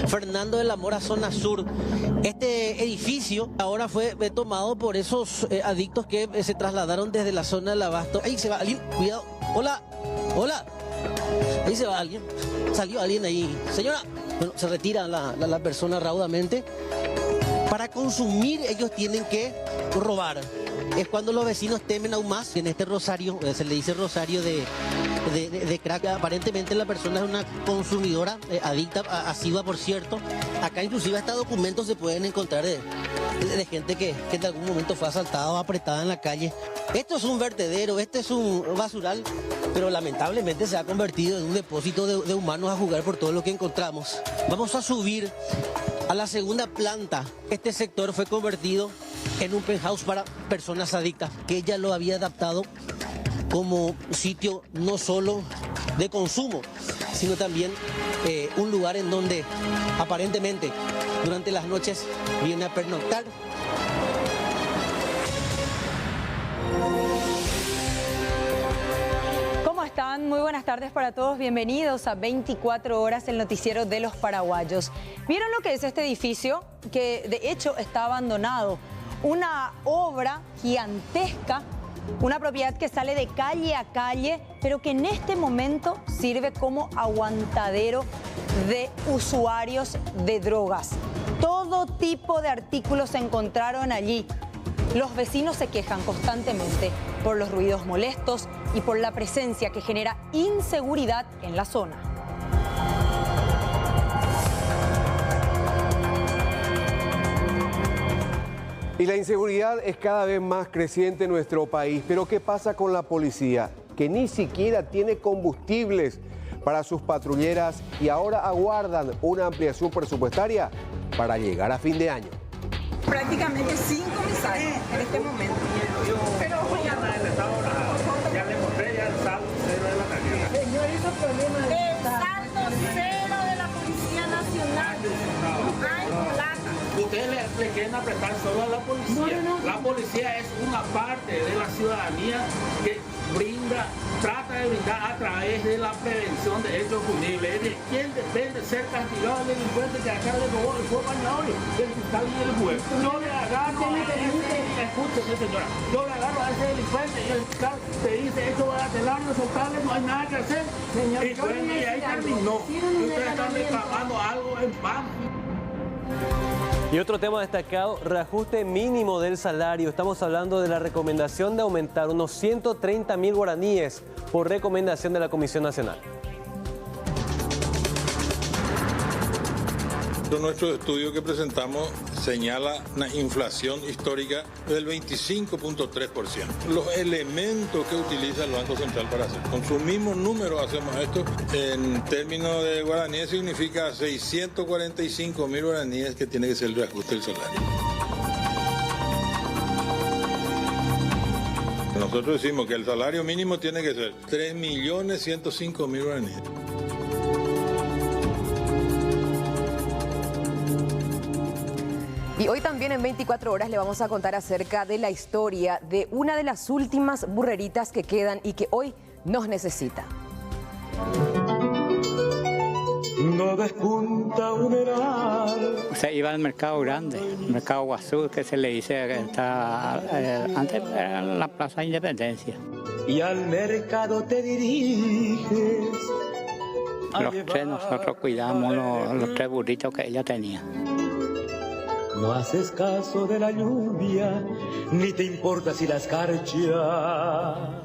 Fernando de la Mora, zona sur. Este edificio ahora fue tomado por esos adictos que se trasladaron desde la zona del Abasto. Ahí se va alguien, cuidado. Hola, hola. Ahí se va alguien. Salió alguien ahí. Señora, bueno, se retira la persona raudamente. Para consumir ellos tienen que robar. Es cuando los vecinos temen aún más. En este rosario, se le dice rosario de crack. Aparentemente la persona es una consumidora adicta, asidua, por cierto. Acá inclusive hasta documentos se pueden encontrar de gente que en algún momento fue asaltada o apretada en la calle. Esto es un vertedero, este es un basural, pero lamentablemente se ha convertido en un depósito de humanos a jugar por todo lo que encontramos. Vamos a subir a la segunda planta. Este sector fue convertido en un penthouse para personas adictas, que ella lo había adaptado como sitio no solo de consumo, sino también un lugar en donde aparentemente durante las noches viene a pernoctar. ¿Cómo están? Muy buenas tardes para todos. Bienvenidos a 24 horas, el noticiero de los paraguayos. ¿Vieron lo que es este edificio? Que de hecho está abandonado. Una obra gigantesca, una propiedad que sale de calle a calle, pero que en este momento sirve como aguantadero de usuarios de drogas. Todo tipo de artículos se encontraron allí. Los vecinos se quejan constantemente por los ruidos molestos y por la presencia que genera inseguridad en la zona. Y la inseguridad es cada vez más creciente en nuestro país. Pero ¿qué pasa con la policía? Que ni siquiera tiene combustibles para sus patrulleras y ahora aguardan una ampliación presupuestaria para llegar a fin de año. Prácticamente 5 comisarios en este momento. Pero ya le mostré ya el saldo cero de la tarjeta. Señor, esos problemas. El saldo cero de la Policía Nacional. Hay plata. Ustedes le quieren apretar solo a la policía. No. La policía es una parte de la ciudadanía que trata de brindar a través de la prevención de hechos punibles. Es de quién depende ser castigado el delincuente que acá le robó el fuego bañador, del fiscal y el juez. Yo le agarro a ese, escúcheme señora, yo le agarro a ese delincuente y el fiscal te dice esto va a telarlo, soltarle, no hay nada que hacer. Señor, y bueno, y ahí terminó. Ustedes están reclamando algo en pan. Y otro tema destacado, reajuste mínimo del salario. Estamos hablando de la recomendación de aumentar unos 130.000 guaraníes por recomendación de la Comisión Nacional. Nuestro estudio que presentamos señala una inflación histórica del 25.3%. Los elementos que utiliza el Banco Central para hacer. Con su mismo número hacemos esto. En términos de guaraníes significa 645.000 guaraníes que tiene que ser el reajuste del salario. Nosotros decimos que el salario mínimo tiene que ser 3.105.000 guaraníes. Y hoy también en 24 horas le vamos a contar acerca de la historia de una de las últimas burreritas que quedan y que hoy nos necesita. No despunta un heral. Se iba al mercado grande, el mercado Guazú, que se le dice que está antes era la Plaza Independencia. Y al mercado te diriges. Los tres nosotros cuidamos los tres burritos que ella tenía. No haces caso de la lluvia, ni te importa si las escarcha.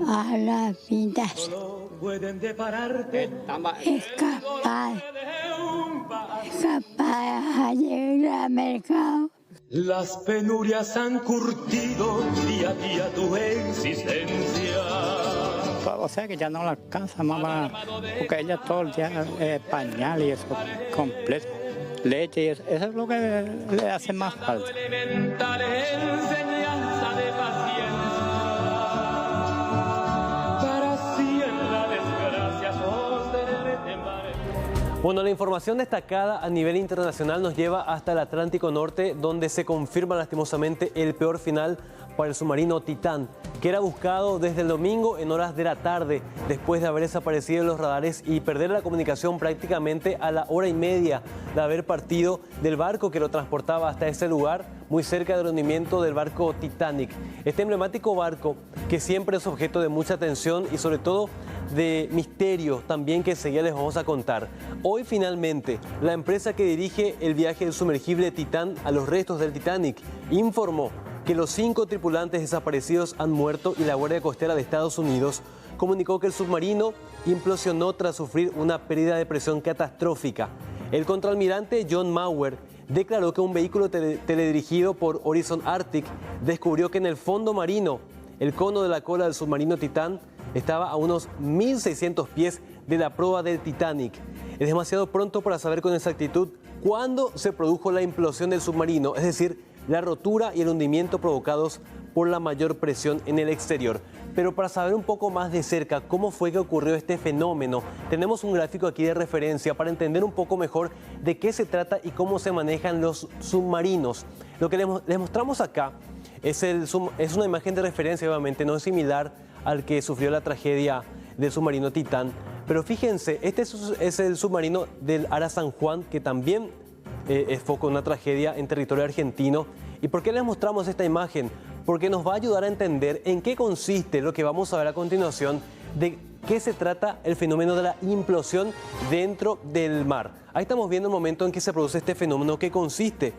A las vidas Pueden depararte. es capaz de llegar al mercado. Las penurias han curtido día a día tu existencia. O sea que ya no la alcanza, mamá, porque ella todo el día pañal y eso completo. Leche y eso es lo que le hace más falta. Bueno, la información destacada a nivel internacional nos lleva hasta el Atlántico Norte, donde se confirma lastimosamente el peor final para el submarino Titán, que era buscado desde el domingo en horas de la tarde, después de haber desaparecido en los radares y perder la comunicación prácticamente a la hora y media de haber partido del barco que lo transportaba hasta ese lugar, muy cerca del hundimiento del barco Titanic. Este emblemático barco que siempre es objeto de mucha atención y sobre todo de misterio también, que enseguida les vamos a contar. Hoy finalmente la empresa que dirige el viaje del sumergible Titán a los restos del Titanic informó que los 5 tripulantes desaparecidos han muerto y la Guardia Costera de Estados Unidos comunicó que el submarino implosionó tras sufrir una pérdida de presión catastrófica. El contraalmirante John Mauer declaró que un vehículo teledirigido por Horizon Arctic descubrió que en el fondo marino el cono de la cola del submarino Titán estaba a unos 1.600 pies de la proa del Titanic. Es demasiado pronto para saber con exactitud cuándo se produjo la implosión del submarino, es decir, la rotura y el hundimiento provocados por la mayor presión en el exterior. Pero para saber un poco más de cerca cómo fue que ocurrió este fenómeno, tenemos un gráfico aquí de referencia para entender un poco mejor de qué se trata y cómo se manejan los submarinos. Lo que les mostramos acá es una imagen de referencia, obviamente no es similar al que sufrió la tragedia del submarino Titán. Pero fíjense, este es el submarino del Ara San Juan, que también fue con una tragedia en territorio argentino. ¿Y por qué les mostramos esta imagen? Porque nos va a ayudar a entender en qué consiste lo que vamos a ver a continuación, de qué se trata el fenómeno de la implosión dentro del mar. Ahí estamos viendo el momento en que se produce este fenómeno, que consiste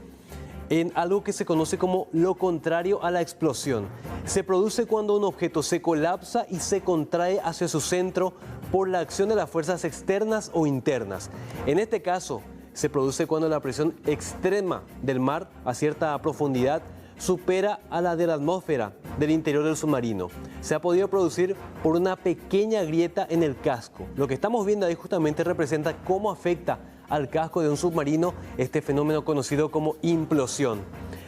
en algo que se conoce como lo contrario a la explosión. Se produce cuando un objeto se colapsa y se contrae hacia su centro por la acción de las fuerzas externas o internas. En este caso, se produce cuando la presión extrema del mar a cierta profundidad supera a la de la atmósfera del interior del submarino. Se ha podido producir por una pequeña grieta en el casco. Lo que estamos viendo ahí justamente representa cómo afecta al casco de un submarino este fenómeno conocido como implosión.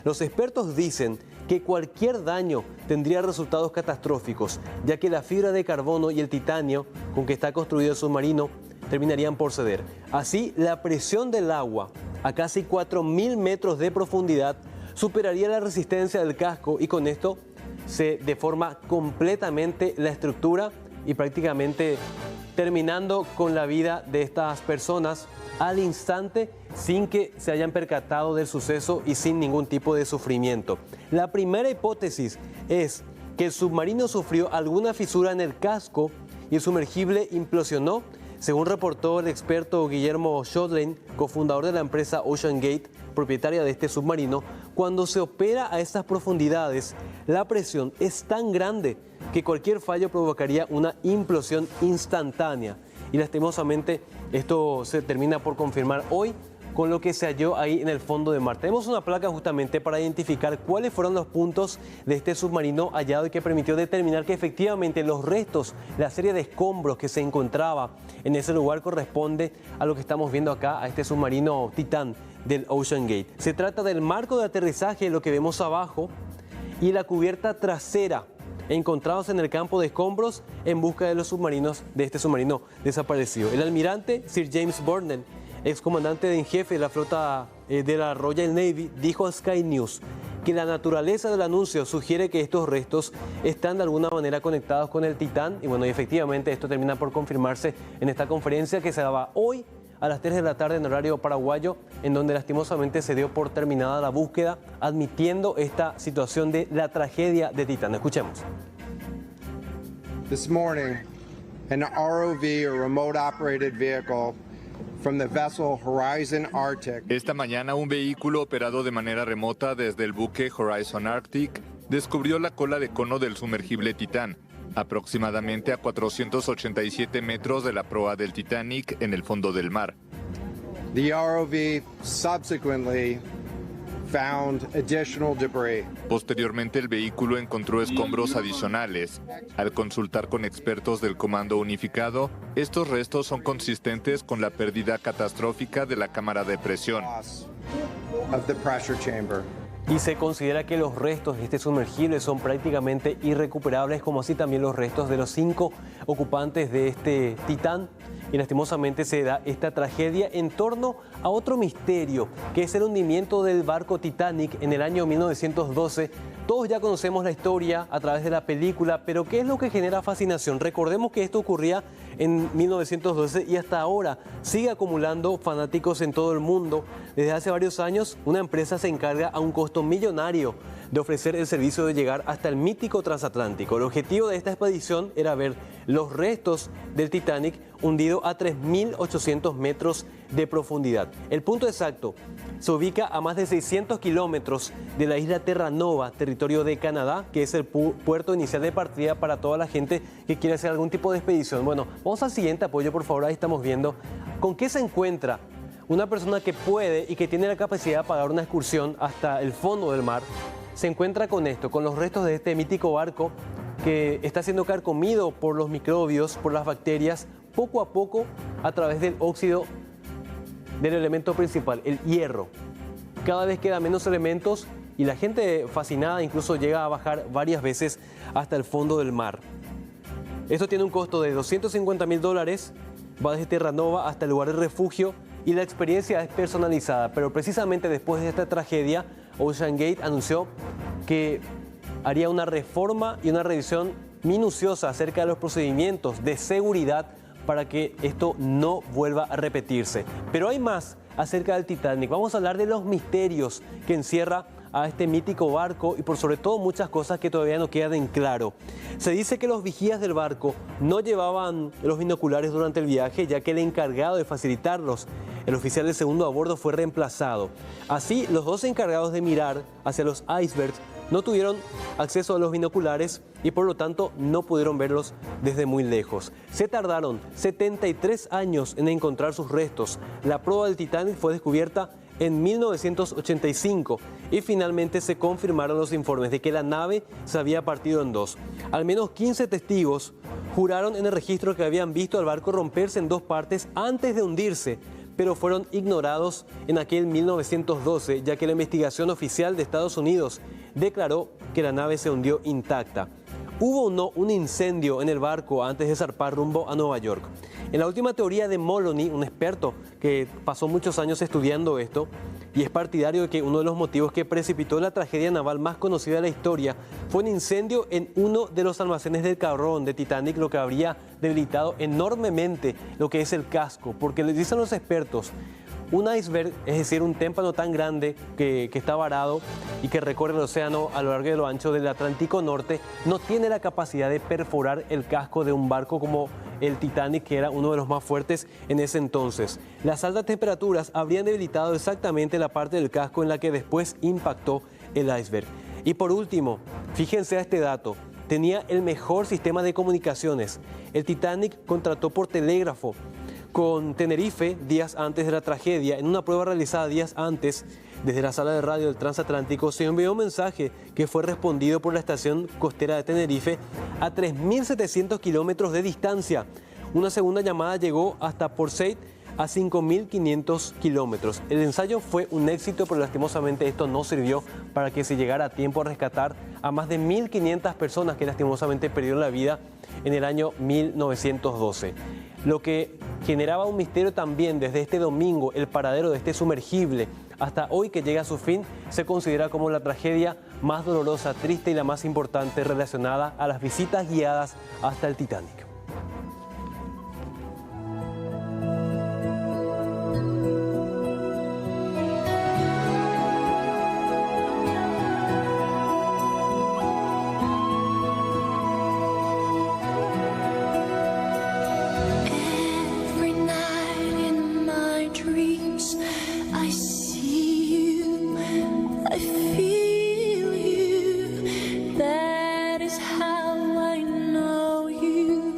Los expertos dicen que cualquier daño tendría resultados catastróficos, ya que la fibra de carbono y el titanio con que está construido el submarino terminarían por ceder. Así, la presión del agua a casi 4.000 metros de profundidad superaría la resistencia del casco y con esto se deforma completamente la estructura y prácticamente terminando con la vida de estas personas al instante sin que se hayan percatado del suceso y sin ningún tipo de sufrimiento. La primera hipótesis es que el submarino sufrió alguna fisura en el casco y el sumergible implosionó, según reportó el experto Guillermo Shodlin, cofundador de la empresa OceanGate, propietaria de este submarino. Cuando se opera a estas profundidades, la presión es tan grande que cualquier fallo provocaría una implosión instantánea. Y lastimosamente esto se termina por confirmar hoy con lo que se halló ahí en el fondo de mar. Tenemos una placa justamente para identificar cuáles fueron los puntos de este submarino hallado y que permitió determinar que efectivamente los restos, la serie de escombros que se encontraba en ese lugar corresponde a lo que estamos viendo acá, a este submarino Titán del OceanGate. Se trata del marco de aterrizaje, lo que vemos abajo, y la cubierta trasera, encontrados en el campo de escombros en busca de los submarinos, de este submarino desaparecido. El almirante Sir James Burnell, excomandante en jefe de la flota de la Royal Navy, dijo a Sky News que la naturaleza del anuncio sugiere que estos restos están de alguna manera conectados con el Titán. Y bueno, y efectivamente esto termina por confirmarse en esta conferencia que se daba hoy a las 3 de la tarde en horario paraguayo, en donde lastimosamente se dio por terminada la búsqueda, admitiendo esta situación de la tragedia de Titán. Escuchemos. This morning, an ROV, or remote operated vehicle, from the vessel Horizon Arctic. Esta mañana un vehículo operado de manera remota desde el buque Horizon Arctic descubrió la cola de cono del sumergible Titán, aproximadamente a 487 metros de la proa del Titanic en el fondo del mar. The ROV subsequently found additional debris. Posteriormente, el vehículo encontró escombros adicionales. Al consultar con expertos del Comando Unificado, estos restos son consistentes con la pérdida catastrófica de la cámara de presión. Y se considera que los restos de este sumergible son prácticamente irrecuperables, como así también los restos de los 5 ocupantes de este Titán. y lastimosamente se da esta tragedia en torno a otro misterio, que es el hundimiento del barco Titanic en el año 1912. Todos ya conocemos la historia a través de la película, pero ¿qué es lo que genera fascinación? Recordemos que esto ocurría en 1912 y hasta ahora sigue acumulando fanáticos en todo el mundo. Desde hace varios años, una empresa se encarga a un costo millonario de ofrecer el servicio de llegar hasta el mítico transatlántico. El objetivo de esta expedición era ver los restos del Titanic hundido a 3.800 metros de profundidad. El punto exacto se ubica a más de 600 kilómetros de la isla Terranova, territorio de Canadá, que es el puerto inicial de partida para toda la gente que quiere hacer algún tipo de expedición. Bueno, vamos al siguiente apoyo, por favor. Ahí estamos viendo con qué se encuentra una persona que puede y que tiene la capacidad de pagar una excursión hasta el fondo del mar. Se encuentra con esto, con los restos de este mítico barco que está siendo carcomido por los microbios, por las bacterias, poco a poco a través del óxido del elemento principal, el hierro. Cada vez quedan menos elementos y la gente fascinada incluso llega a bajar varias veces hasta el fondo del mar. Esto tiene un costo de $250.000, va desde Terranova hasta el lugar de refugio y la experiencia es personalizada, pero precisamente después de esta tragedia, OceanGate anunció que haría una reforma y una revisión minuciosa acerca de los procedimientos de seguridad para que esto no vuelva a repetirse. Pero hay más acerca del Titanic. Vamos a hablar de los misterios que encierra a este mítico barco y por sobre todo muchas cosas que todavía no quedan en claro. Se dice que los vigías del barco no llevaban los binoculares durante el viaje, ya que el encargado de facilitarlos, el oficial de segundo a bordo, fue reemplazado. Así, los dos encargados de mirar hacia los icebergs no tuvieron acceso a los binoculares y por lo tanto no pudieron verlos desde muy lejos. Se tardaron 73 años en encontrar sus restos. La proa del Titanic fue descubierta en 1985 y finalmente se confirmaron los informes de que la nave se había partido en dos. Al menos 15 testigos juraron en el registro que habían visto al barco romperse en dos partes antes de hundirse, pero fueron ignorados en aquel 1912, ya que la investigación oficial de Estados Unidos declaró que la nave se hundió intacta. ¿Hubo o no un incendio en el barco antes de zarpar rumbo a Nueva York? En la última teoría de Moloney, un experto que pasó muchos años estudiando esto y es partidario de que uno de los motivos que precipitó la tragedia naval más conocida de la historia fue un incendio en uno de los almacenes del carbón de Titanic, lo que habría debilitado enormemente lo que es el casco, porque les dicen los expertos, un iceberg, es decir, un témpano tan grande que está varado y que recorre el océano a lo largo y lo ancho del Atlántico Norte, no tiene la capacidad de perforar el casco de un barco como el Titanic, que era uno de los más fuertes en ese entonces. Las altas temperaturas habrían debilitado exactamente la parte del casco en la que después impactó el iceberg. Y por último, fíjense a este dato, tenía el mejor sistema de comunicaciones. El Titanic contrató por telégrafo con Tenerife días antes de la tragedia. En una prueba realizada días antes, desde la sala de radio del transatlántico, se envió un mensaje que fue respondido por la estación costera de Tenerife a 3.700 kilómetros de distancia. Una segunda llamada llegó hasta Port Said a 5.500 kilómetros. El ensayo fue un éxito, pero lastimosamente esto no sirvió para que se llegara a tiempo a rescatar a más de 1.500 personas que lastimosamente perdieron la vida en el año 1912. Lo que generaba un misterio también desde este domingo, el paradero de este sumergible, hasta hoy que llega a su fin, se considera como la tragedia más dolorosa, triste y la más importante relacionada a las visitas guiadas hasta el Titanic. That is how I know you.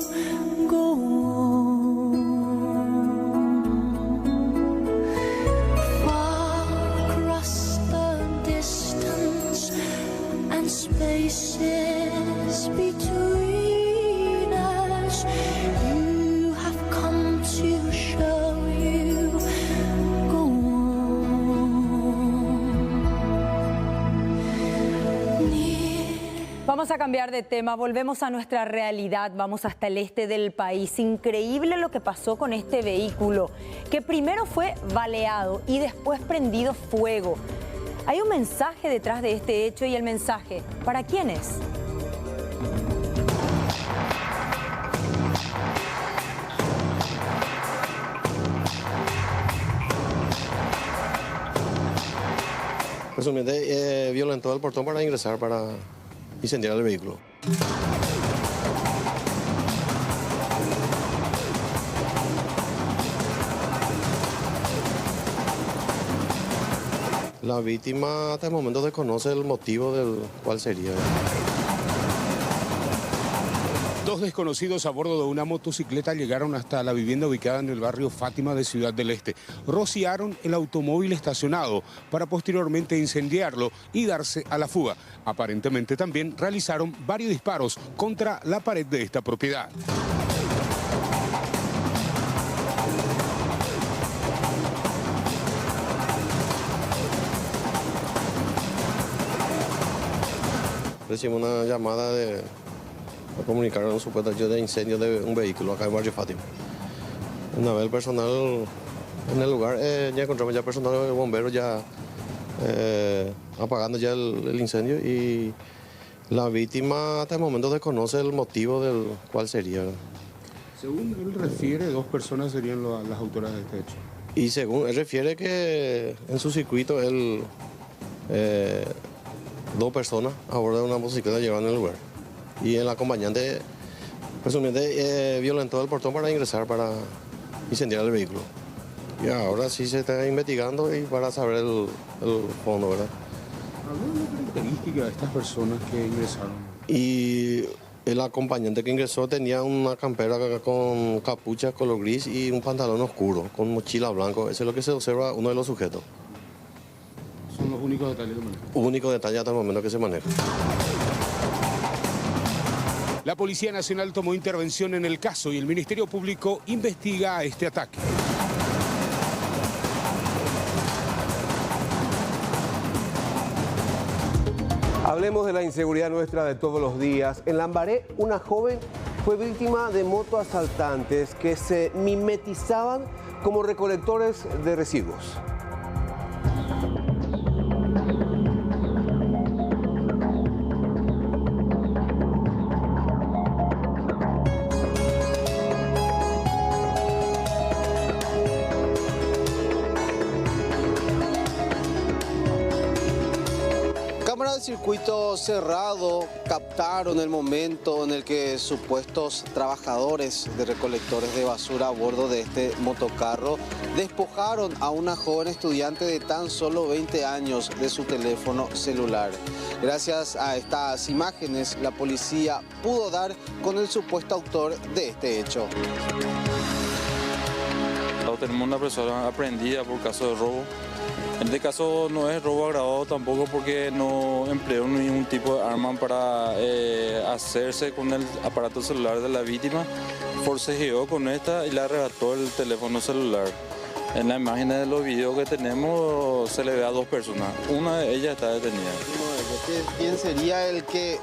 Vamos a cambiar de tema, volvemos a nuestra realidad, vamos hasta el este del país. Increíble lo que pasó con este vehículo, que primero fue baleado y después prendido fuego. Hay un mensaje detrás de este hecho y el mensaje, ¿para quién es? Presuntamente violentó el portón para ingresar para incendiar el vehículo. La víctima hasta el momento desconoce el motivo del cual sería. Dos desconocidos a bordo de una motocicleta llegaron hasta la vivienda ubicada en el barrio Fátima de Ciudad del Este. Rociaron el automóvil estacionado para posteriormente incendiarlo y darse a la fuga. Aparentemente también realizaron varios disparos contra la pared de esta propiedad. Recibimos una llamada a comunicar un supuesto hecho de incendio de un vehículo acá en Barrio Fátima. Una vez el personal en el lugar, ya encontramos ya personal de bomberos ya apagando ya el incendio y la víctima hasta el momento desconoce el motivo del cual sería. Según él refiere, dos personas serían las autoras de este hecho. Y según él refiere que en su circuito él, dos personas a bordo de una motocicleta llegaron al lugar. Y el acompañante presuntamente violentó el portón para ingresar para incendiar el vehículo. Y ahora sí se está investigando y para saber el fondo, ¿verdad? ¿Alguna característica de estas personas que ingresaron? Y el acompañante que ingresó tenía una campera con capucha color gris y un pantalón oscuro con mochila blanco. Eso es lo que se observa uno de los sujetos. ¿Son los únicos detalles que manejan? Único detalle hasta el momento que se maneja. La Policía Nacional tomó intervención en el caso y el Ministerio Público investiga este ataque. Hablemos de la inseguridad nuestra de todos los días. En Lambaré, una joven fue víctima de motoasaltantes que se mimetizaban como recolectores de residuos. Cámaras de circuito cerrado captaron el momento en el que supuestos trabajadores de recolectores de basura a bordo de este motocarro despojaron a una joven estudiante de tan solo 20 años de su teléfono celular. Gracias a estas imágenes, la policía pudo dar con el supuesto autor de este hecho. Tenemos una persona aprehendida por caso de robo. En este caso no es robo agravado tampoco porque no empleó ningún tipo de arma para hacerse con el aparato celular de la víctima. Forcejeó con esta y le arrebató el teléfono celular. En las imágenes de los videos que tenemos se le ve a dos personas. Una de ellas está detenida. ¿Quién sería el que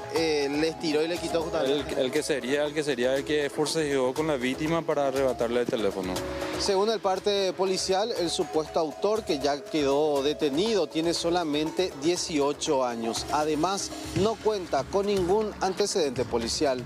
les tiró y le quitó justamente? El que sería el que forcejeó con la víctima para arrebatarle el teléfono. Según el parte policial, el supuesto autor, que ya quedó detenido, tiene solamente 18 años. Además, no cuenta con ningún antecedente policial.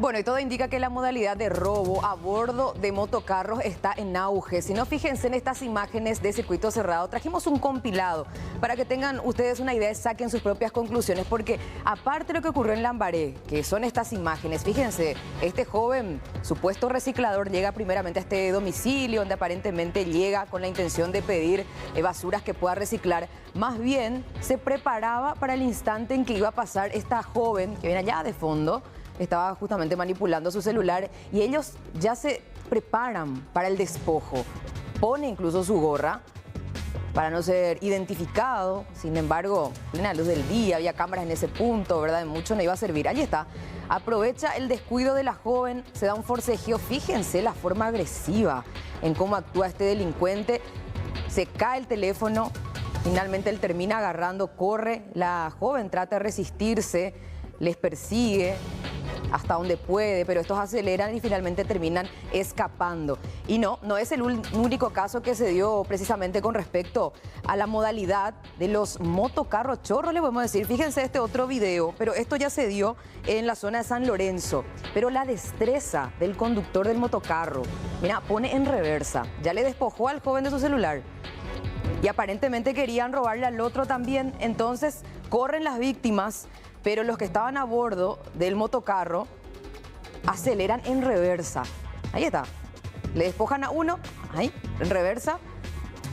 Bueno, y todo indica que la modalidad de robo a bordo de motocarros está en auge. Si no, fíjense en estas imágenes de circuito cerrado. Trajimos un compilado para que tengan ustedes una idea y saquen sus propias conclusiones, porque aparte de lo que ocurrió en Lambaré, que son estas imágenes, fíjense, este joven supuesto reciclador llega primeramente a este domicilio donde aparentemente llega con la intención de pedir basuras que pueda reciclar. Más bien se preparaba para el instante en que iba a pasar esta joven que viene allá de fondo. Estaba justamente manipulando su celular y ellos ya se preparan para el despojo. Pone incluso su gorra para no ser identificado. Sin embargo, plena luz del día, había cámaras en ese punto, ¿verdad? Mucho no iba a servir. Allí está. Aprovecha el descuido de la joven, se da un forcejeo. Fíjense la forma agresiva en cómo actúa este delincuente. Se cae el teléfono, finalmente él termina agarrando, corre. La joven trata de resistirse, les persigue hasta donde puede, pero estos aceleran y finalmente terminan escapando. Y no es el único caso que se dio precisamente con respecto a la modalidad de los motocarros chorros, le podemos decir. Fíjense este otro video, pero esto ya se dio en la zona de San Lorenzo. Pero la destreza del conductor del motocarro, mira, pone en reversa, ya le despojó al joven de su celular. Y aparentemente querían robarle al otro también, entonces corren las víctimas, pero los que estaban a bordo del motocarro aceleran en reversa. Ahí está. Le despojan a uno, ahí, en reversa,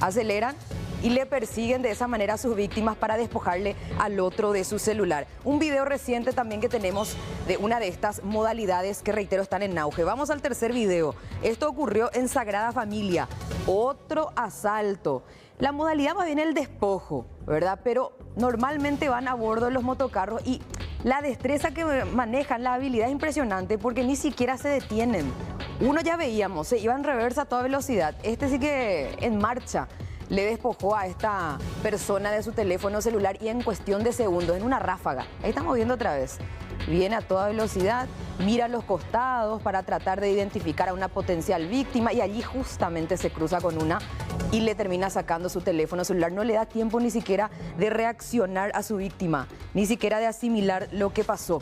aceleran y le persiguen de esa manera a sus víctimas para despojarle al otro de su celular. Un video reciente también que tenemos de una de estas modalidades que, reitero, están en auge. Vamos al tercer video. Esto ocurrió en Sagrada Familia. Otro asalto. La modalidad más bien el despojo, ¿verdad? Pero normalmente van a bordo de los motocarros y la destreza que manejan, la habilidad es impresionante porque ni siquiera se detienen. Uno ya veíamos, se iba en reversa a toda velocidad. Este sí que en marcha le despojó a esta persona de su teléfono celular y en cuestión de segundos, en una ráfaga. Ahí estamos viendo otra vez. Viene a toda velocidad, mira a los costados para tratar de identificar a una potencial víctima y allí justamente se cruza con una y le termina sacando su teléfono celular. No le da tiempo ni siquiera de reaccionar a su víctima, ni siquiera de asimilar lo que pasó.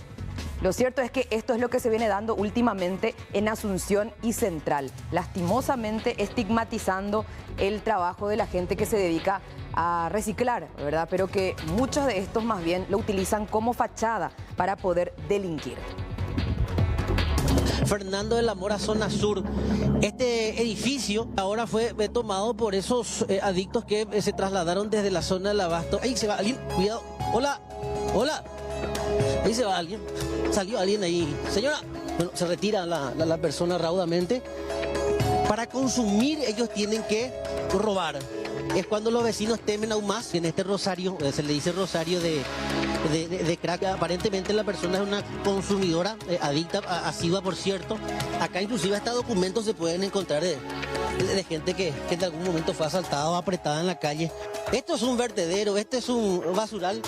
Lo cierto es que esto es lo que se viene dando últimamente en Asunción y Central, lastimosamente estigmatizando el trabajo de la gente que se dedica a reciclar, ¿verdad? Pero que muchos de estos más bien lo utilizan como fachada para poder delinquir. Fernando de la Mora, zona sur. Este edificio ahora fue tomado por esos adictos que se trasladaron desde la zona del Abasto. Ahí se va alguien, cuidado. Hola, hola. Ahí se va alguien. Salió alguien ahí. Señora, bueno, se retira la persona raudamente. Para consumir ellos tienen que robar. Es cuando los vecinos temen aún más. En este rosario, se le dice rosario de crack. Aparentemente la persona es una consumidora adicta, asidua, por cierto. Acá inclusive hasta documentos se pueden encontrar de gente que en algún momento fue asaltada o apretada en la calle. Esto es un vertedero, este es un basural,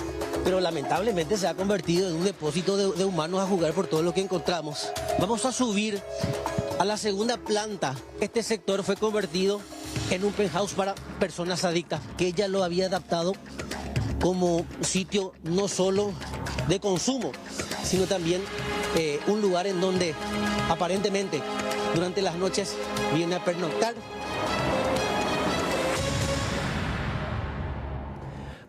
pero lamentablemente se ha convertido en un depósito de humanos a jugar por todo lo que encontramos. Vamos a subir a la segunda planta. Este sector fue convertido en un penthouse para personas adictas, que ella lo había adaptado como sitio no solo de consumo, sino también un lugar en donde aparentemente durante las noches viene a pernoctar.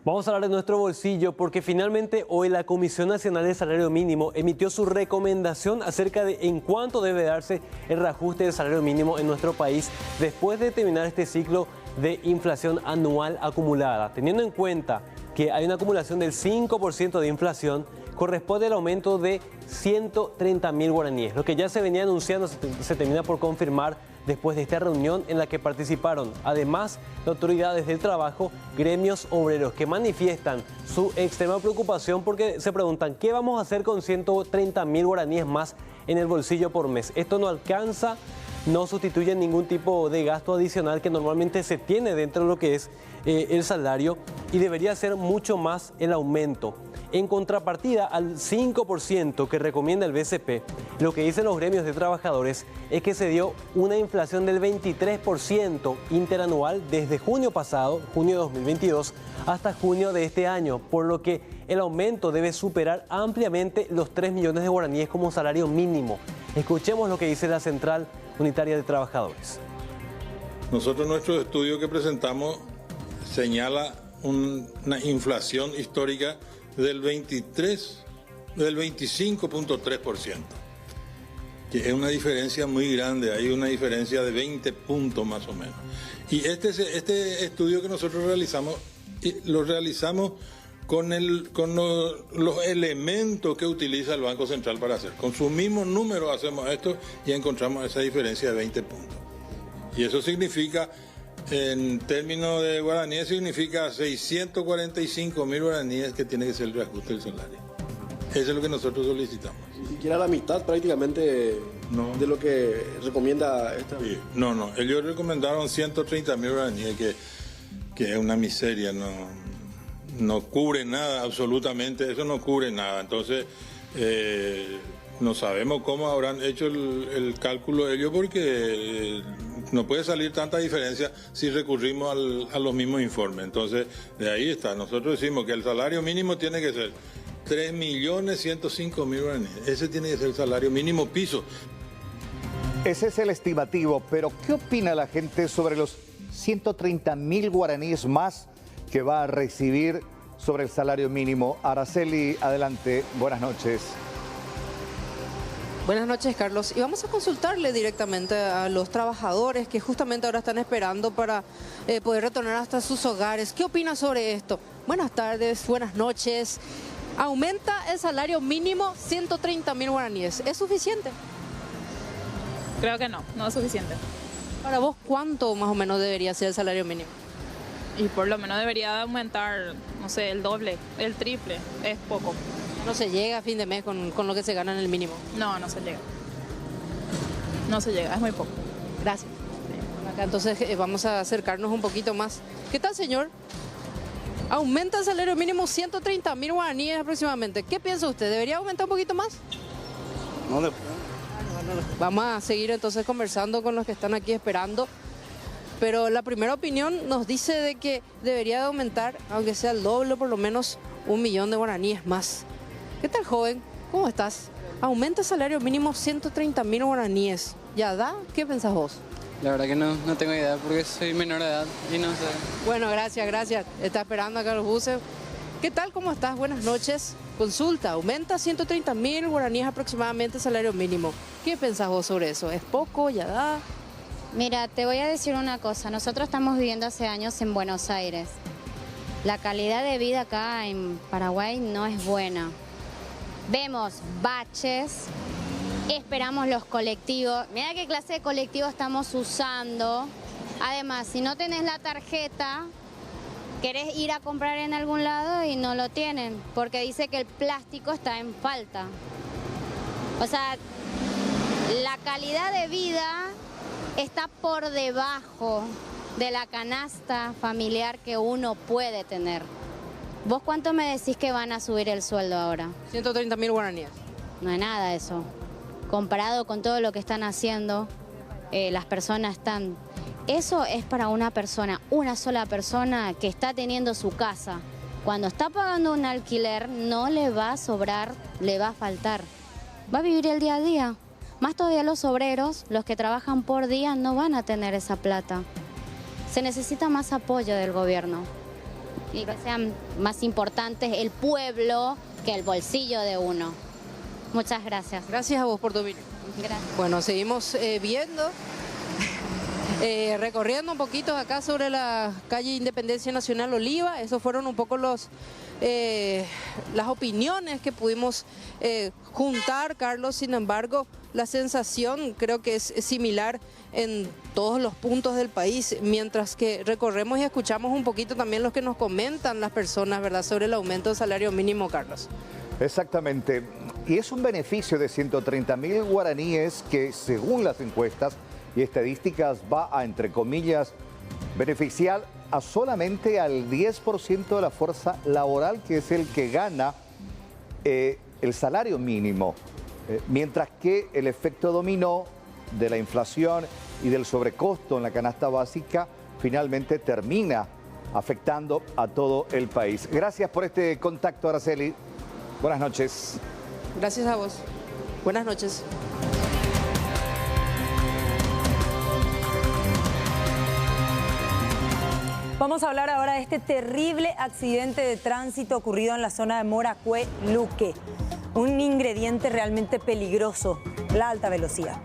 Vamos a hablar de nuestro bolsillo porque finalmente hoy la Comisión Nacional de Salario Mínimo emitió su recomendación acerca de en cuánto debe darse el reajuste del salario mínimo en nuestro país después de terminar este ciclo de inflación anual acumulada. Teniendo en cuenta que hay una acumulación del 5% de inflación, corresponde al aumento de 130.000 guaraníes. Lo que ya se venía anunciando se termina por confirmar después de esta reunión en la que participaron, además de autoridades del trabajo, gremios obreros que manifiestan su extrema preocupación porque se preguntan ¿qué vamos a hacer con 130.000 guaraníes más en el bolsillo por mes? Esto no alcanza, no sustituye ningún tipo de gasto adicional que normalmente se tiene dentro de lo que es el salario y debería ser mucho más el aumento. En contrapartida al 5% que recomienda el BCP, lo que dicen los gremios de trabajadores es que se dio una inflación del 23% interanual desde junio pasado, junio de 2022, hasta junio de este año, por lo que el aumento debe superar ampliamente los 3 millones de guaraníes como salario mínimo. Escuchemos lo que dice la Central Unitaria de Trabajadores. Nosotros nuestro estudio que presentamos señala una inflación histórica del 25.3%, que es una diferencia muy grande, hay una diferencia de 20 puntos más o menos. Y este estudio que nosotros realizamos, lo realizamos con los elementos que utiliza el Banco Central para hacer. Con su mismo número hacemos esto y encontramos esa diferencia de 20 puntos. Y eso significa En términos de guaraníes significa 645.000 guaraníes que tiene que ser el reajuste del salario. Eso es lo que nosotros solicitamos. Ni siquiera la mitad prácticamente de lo que recomienda esta. Sí. No, ellos recomendaron 130.000 guaraníes, que es una miseria, no cubre nada, absolutamente, eso no cubre nada. Entonces, no sabemos cómo habrán hecho el cálculo ellos, porque no puede salir tanta diferencia si recurrimos a los mismos informes. Entonces, de ahí está. Nosotros decimos que el salario mínimo tiene que ser 3.105.000 guaraníes. Ese tiene que ser el salario mínimo piso. Ese es el estimativo, pero ¿qué opina la gente sobre los 130.000 guaraníes más que va a recibir sobre el salario mínimo? Araceli, adelante, buenas noches. Buenas noches, Carlos. Y vamos a consultarle directamente a los trabajadores que justamente ahora están esperando para poder retornar hasta sus hogares. ¿Qué opina sobre esto? Buenas tardes, buenas noches. Aumenta el salario mínimo 130.000 guaraníes. ¿Es suficiente? Creo que no es suficiente. Para vos, ¿cuánto más o menos debería ser el salario mínimo? Y por lo menos debería aumentar, no sé, el doble, el triple. Es poco. ¿No se llega a fin de mes con lo que se gana en el mínimo? No se llega. No se llega, es muy poco. Gracias. Acá entonces vamos a acercarnos un poquito más. ¿Qué tal, señor? Aumenta el salario mínimo 130.000 guaraníes aproximadamente. ¿Qué piensa usted? ¿Debería aumentar un poquito más? No le Vamos a seguir entonces conversando con los que están aquí esperando. Pero la primera opinión nos dice de que debería de aumentar, aunque sea el doble, por lo menos 1 millón de guaraníes más. ¿Qué tal, joven? ¿Cómo estás? Aumenta el salario mínimo 130.000 guaraníes. ¿Ya da? ¿Qué pensás vos? La verdad que no tengo idea porque soy menor de edad y no sé. Bueno, gracias. Está esperando acá los buses. ¿Qué tal? ¿Cómo estás? Buenas noches. Consulta, aumenta 130.000 guaraníes aproximadamente el salario mínimo. ¿Qué pensás vos sobre eso? ¿Es poco? ¿Ya da? Mira, te voy a decir una cosa. Nosotros estamos viviendo hace años en Buenos Aires. La calidad de vida acá en Paraguay no es buena. Vemos baches, esperamos los colectivos. Mira qué clase de colectivo estamos usando. Además, si no tenés la tarjeta, querés ir a comprar en algún lado y no lo tienen, porque dice que el plástico está en falta. O sea, la calidad de vida está por debajo de la canasta familiar que uno puede tener. ¿Vos cuánto me decís que van a subir el sueldo ahora? 130.000 guaraníes. No es nada eso. Comparado con todo lo que están haciendo, las personas están... Eso es para una persona, una sola persona que está teniendo su casa. Cuando está pagando un alquiler, no le va a sobrar, le va a faltar. Va a vivir el día a día. Más todavía los obreros, los que trabajan por día, no van a tener esa plata. Se necesita más apoyo del gobierno y que sean más importantes el pueblo que el bolsillo de uno. Muchas gracias. Gracias a vos por tu opinión. Gracias. Bueno, seguimos viendo, recorriendo un poquito acá sobre la calle Independencia Nacional Oliva. Esos fueron un poco las opiniones que pudimos juntar, Carlos. Sin embargo, la sensación creo que es similar en todos los puntos del país, mientras que recorremos y escuchamos un poquito también lo que nos comentan las personas, ¿verdad?, sobre el aumento del salario mínimo, Carlos. Exactamente. Y es un beneficio de 130.000 guaraníes que, según las encuestas y estadísticas, va a, entre comillas, beneficiar a solamente al 10% de la fuerza laboral, que es el que gana el salario mínimo. Mientras que el efecto dominó de la inflación y del sobrecosto en la canasta básica finalmente termina afectando a todo el país. Gracias por este contacto, Araceli. Buenas noches. Gracias a vos. Buenas noches. Vamos a hablar ahora de este terrible accidente de tránsito ocurrido en la zona de Moracué, Luque. Un ingrediente realmente peligroso, la alta velocidad.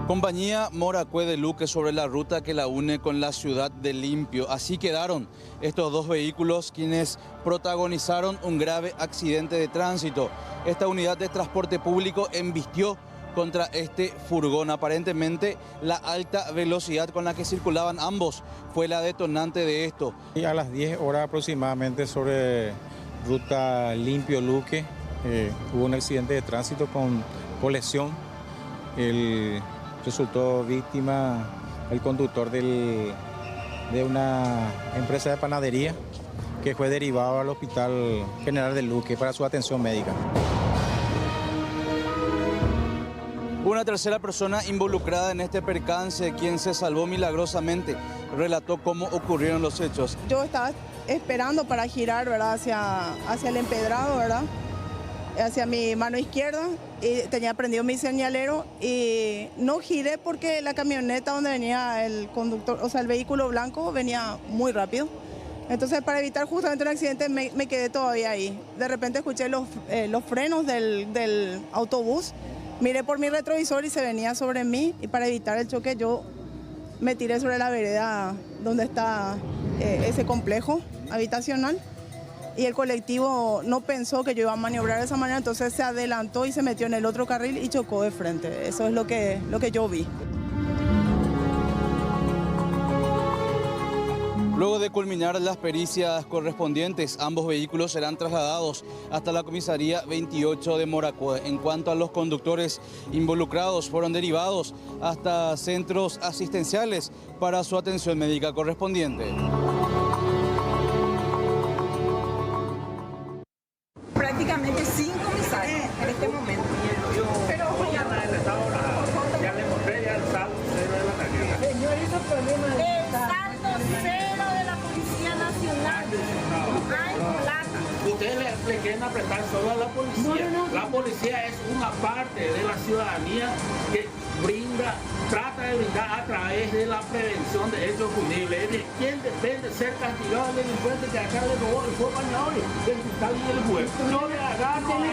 Compañía Moracué de Luque sobre la ruta que la une con la ciudad de Limpio. Así quedaron estos dos vehículos quienes protagonizaron un grave accidente de tránsito. Esta unidad de transporte público embistió contra este furgón. Aparentemente la alta velocidad con la que circulaban ambos fue la detonante de esto. Y a las 10 horas aproximadamente sobre ruta Limpio-Luque hubo un accidente de tránsito con colisión. Resultó víctima el conductor de una empresa de panadería que fue derivado al Hospital General de Luque para su atención médica. Una tercera persona involucrada en este percance, quien se salvó milagrosamente, relató cómo ocurrieron los hechos. Yo estaba esperando para girar, ¿verdad? hacia el empedrado, ¿verdad? Hacia mi mano izquierda, y tenía prendido mi señalero y no giré porque la camioneta donde venía el conductor, o sea, el vehículo blanco venía muy rápido. Entonces, para evitar justamente un accidente, me quedé todavía ahí. De repente escuché los frenos del autobús, miré por mi retrovisor y se venía sobre mí, y para evitar el choque yo me tiré sobre la vereda donde está ese complejo habitacional. Y el colectivo no pensó que yo iba a maniobrar de esa manera, entonces se adelantó y se metió en el otro carril y chocó de frente. Eso es lo que yo vi. Luego de culminar las pericias correspondientes, ambos vehículos serán trasladados hasta la comisaría 28 de Moracue. En cuanto a los conductores involucrados, fueron derivados hasta centros asistenciales para su atención médica correspondiente. Prácticamente 5 comisarios en este momento. Pero ya le mostré ya el saldo cero de la tarjeta. Señor, hizo problema de el saldo cero de la Policía Nacional. Hay plata. Ustedes le quieren apretar solo a la policía. No. La policía es una parte de la ciudadanía que trata de brindar a través de la prevención de hechos punibles. ¿De quién depende ser castigado el delincuente que acá le robó el fuego bañador? Del fiscal y del juez. Yo le agarro a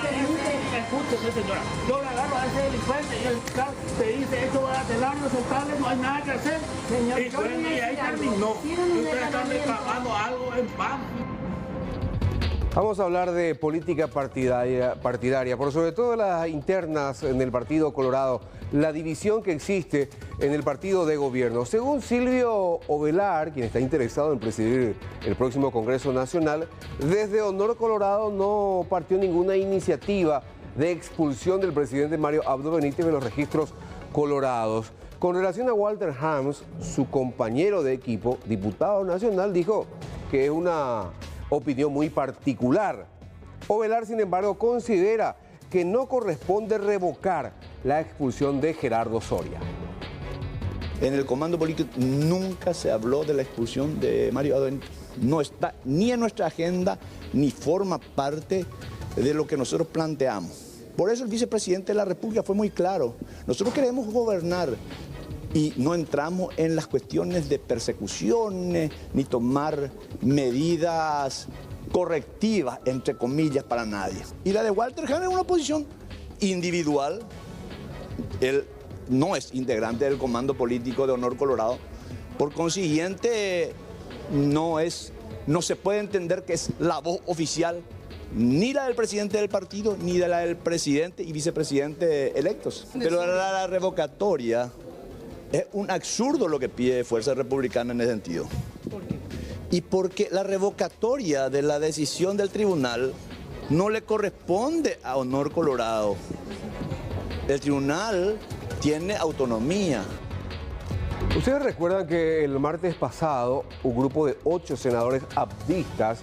escúcheme, señora, yo le agarro a ese delincuente y el fiscal te dice esto va a telarlo, soltarle, no hay nada que hacer. Señor, y bueno, y ahí terminó. Ustedes están reclamando algo en vano. Vamos a hablar de política partidaria, por sobre todo las internas en el Partido Colorado, la división que existe en el partido de gobierno. Según Silvio Ovelar, quien está interesado en presidir el próximo Congreso Nacional, desde Honor Colorado no partió ninguna iniciativa de expulsión del presidente Mario Abdo Benítez de los registros colorados. Con relación a Walter Hams, su compañero de equipo, diputado nacional, dijo que es una opinión muy particular. Ovelar, sin embargo, considera que no corresponde revocar la expulsión de Gerardo Soria. En el comando político nunca se habló de la expulsión de Mario Abdo Benítez. No está ni en nuestra agenda, ni forma parte de lo que nosotros planteamos. Por eso el vicepresidente de la República fue muy claro. Nosotros queremos gobernar y no entramos en las cuestiones de persecuciones ni tomar medidas correctivas, entre comillas, para nadie. Y la de Walter Hams es una posición individual. Él no es integrante del comando político de Honor Colorado. Por consiguiente, no se puede entender que es la voz oficial ni la del presidente del partido, ni de la del presidente y vicepresidente electos. Pero la revocatoria es un absurdo lo que pide Fuerza Republicana en ese sentido. ¿Por qué? Y porque la revocatoria de la decisión del tribunal no le corresponde a Honor Colorado. El tribunal tiene autonomía. Ustedes recuerdan que el martes pasado un grupo de 8 senadores abdistas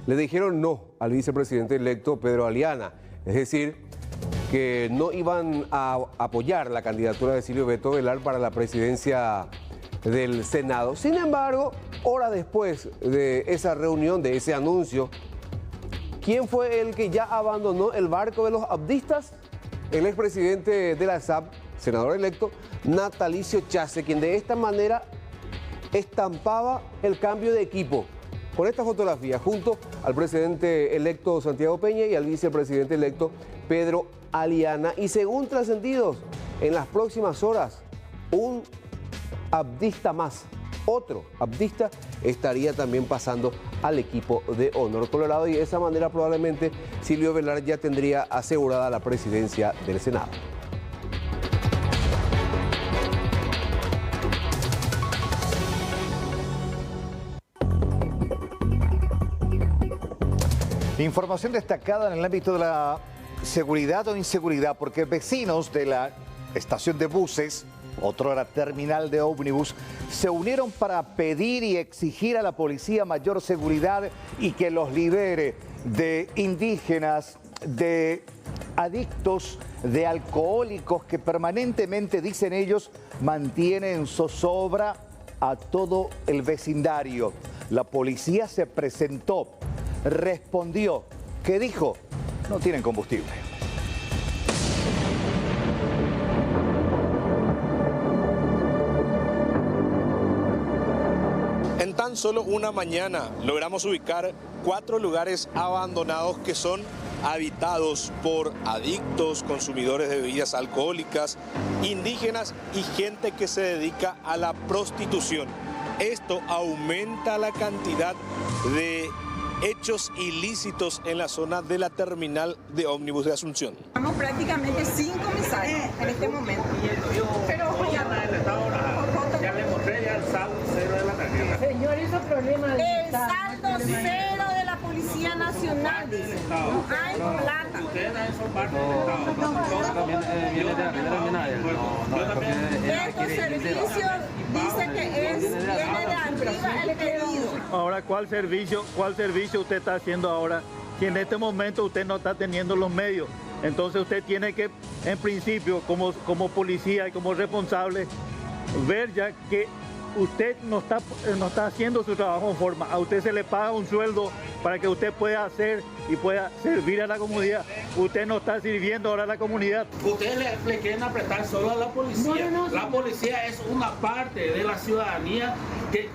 le dijeron no al vicepresidente electo Pedro Aliana, es decir, que no iban a apoyar la candidatura de Silvio Beto Ovelar para la presidencia del Senado. Sin embargo, horas después de esa reunión, de ese anuncio, ¿quién fue el que ya abandonó el barco de los abdistas? El expresidente de la SAP, senador electo, Natalicio Chase, quien de esta manera estampaba el cambio de equipo. Con esta fotografía, junto al presidente electo Santiago Peña y al vicepresidente electo Pedro Aliana. Y según trascendidos, en las próximas horas, un abdista más, otro abdista, estaría también pasando al equipo de Honor Colorado. Y de esa manera probablemente Silvio Ovelar ya tendría asegurada la presidencia del Senado. Información destacada en el ámbito de la seguridad o inseguridad, porque vecinos de la estación de buses, otrora terminal de ómnibus, se unieron para pedir y exigir a la policía mayor seguridad y que los libere de indígenas, de adictos, de alcohólicos que permanentemente, dicen ellos, mantienen en zozobra a todo el vecindario. La policía se presentó, respondió. ¿Qué dijo? No tienen combustible. En tan solo una mañana logramos ubicar 4 lugares abandonados que son habitados por adictos, consumidores de bebidas alcohólicas, indígenas y gente que se dedica a la prostitución. Esto aumenta la cantidad de hechos ilícitos en la zona de la terminal de ómnibus de Asunción. Estamos prácticamente sin comisarios en este momento. Pero ya le mostré ya el saldo cero de la tarjeta. Señor, eso es problema del Estado. El saldo cero de la Policía Nacional, dice. No hay plata. Ustedes son parte del Estado. Estos servicios dice que viene de arriba el pedido. Ahora, ¿cuál servicio usted está haciendo ahora? Si en este momento usted no está teniendo los medios, entonces usted tiene que, en principio, como policía y como responsable, ver ya que usted no está haciendo su trabajo en forma. A usted se le paga un sueldo para que usted pueda hacer y pueda servir a la comunidad. Usted no está sirviendo ahora a la comunidad. Ustedes le quieren apretar solo a la policía. La policía es una parte de la ciudadanía que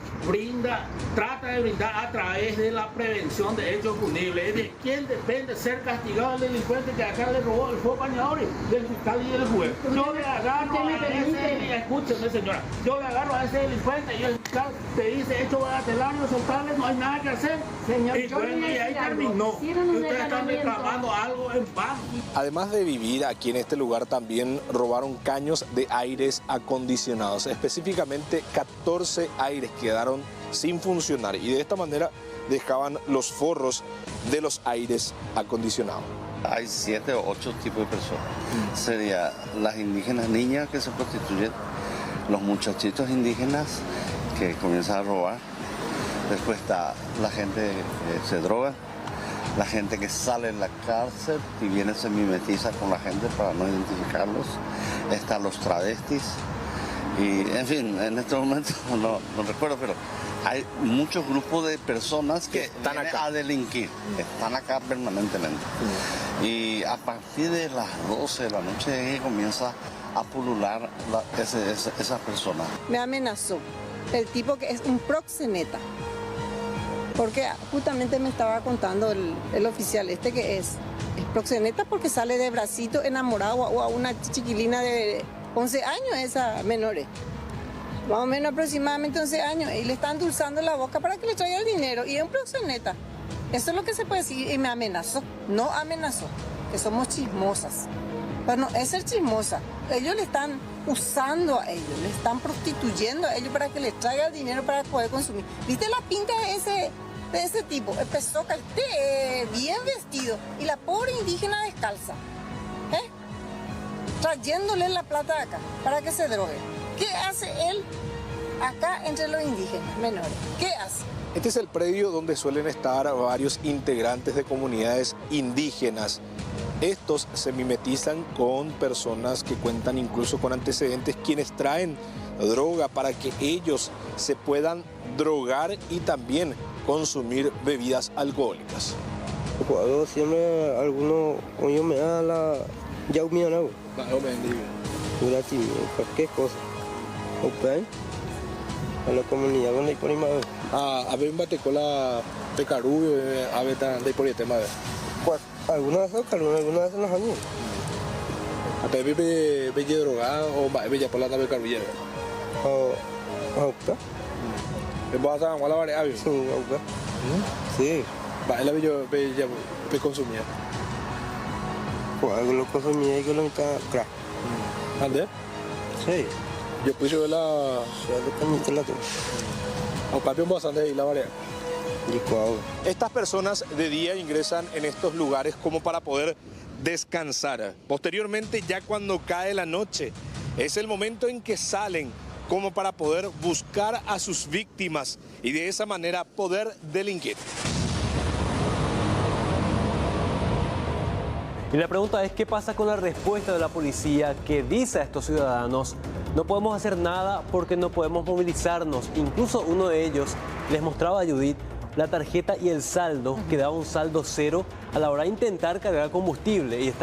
trata de brindar a través de la prevención de hechos punibles. ¿De quién depende ser castigado el delincuente que acá le robó el fuego bañador del fiscal y del juez? Yo le agarro a ese, escúcheme señora, yo le agarro a ese delincuente y el fiscal te dice hecho bagatelario, soltarle, no hay nada que hacer. Señor, y bueno, y ahí terminó. Ustedes están reclamando algo en vano. Además de vivir aquí en este lugar, también robaron caños de aires acondicionados. Específicamente 14 aires quedaron sin funcionar y de esta manera dejaban los forros de los aires acondicionados. Hay 7 o 8 tipos de personas. Sería las indígenas niñas que se prostituyen, los muchachitos indígenas que comienzan a robar, después está la gente que se droga, la gente que sale de la cárcel y viene se mimetiza con la gente para no identificarlos, están los travestis y en fin, en este momento no recuerdo, pero hay muchos grupos de personas que están acá a delinquir, están acá permanentemente. Y a partir de las 12 de la noche comienza a pulular esa persona. Me amenazó el tipo que es un proxeneta, porque justamente me estaba contando el oficial este que es proxeneta porque sale de bracito enamorado o a una chiquilina de 11 años, esa menores. Más o menos aproximadamente 11 años, y le están endulzando la boca para que le traiga el dinero, y es un proxeneta. Eso es lo que se puede decir, y me amenazó, no amenazó, que somos chismosas. Pero no, es ser chismosa. Ellos le están usando a ellos, le están prostituyendo a ellos para que les traiga el dinero para poder consumir. ¿Viste la pinta de ese tipo? Empezó bien vestido, y la pobre indígena descalza, trayéndole la plata de acá para que se drogue. ¿Qué hace él acá entre los indígenas menores? ¿Qué hace? Este es el predio donde suelen estar varios integrantes de comunidades indígenas. Estos se mimetizan con personas que cuentan incluso con antecedentes, quienes traen droga para que ellos se puedan drogar y también consumir bebidas alcohólicas. Cuando siempre alguno coño me da la yaumia no. Cualquier cosa. Ok. A la comunidad donde hay por más. A ver bate con la pecaru a ver tan de por el tema. Algunas veces algunas veces los años. A ver belle drogado o bella por la pecaru. Ok. ¿Vas a la variable? Sí, ok. Sí. Va, la bella consumía. Pues lo consumía y que lo está crack. ¿Ande? Sí. Yo puse la... Ya lo cambié la tengo. Aunque había bastante ahí la variable. licuado. Estas personas de día ingresan en estos lugares como para poder descansar. Posteriormente, ya cuando cae la noche, es el momento en que salen como para poder buscar a sus víctimas y de esa manera poder delinquir. Y la pregunta es, ¿qué pasa con la respuesta de la policía que dice a estos ciudadanos: no podemos hacer nada porque no podemos movilizarnos? Incluso uno de ellos les mostraba a Judith la tarjeta y el saldo, que daba un saldo cero a la hora de intentar cargar combustible. Y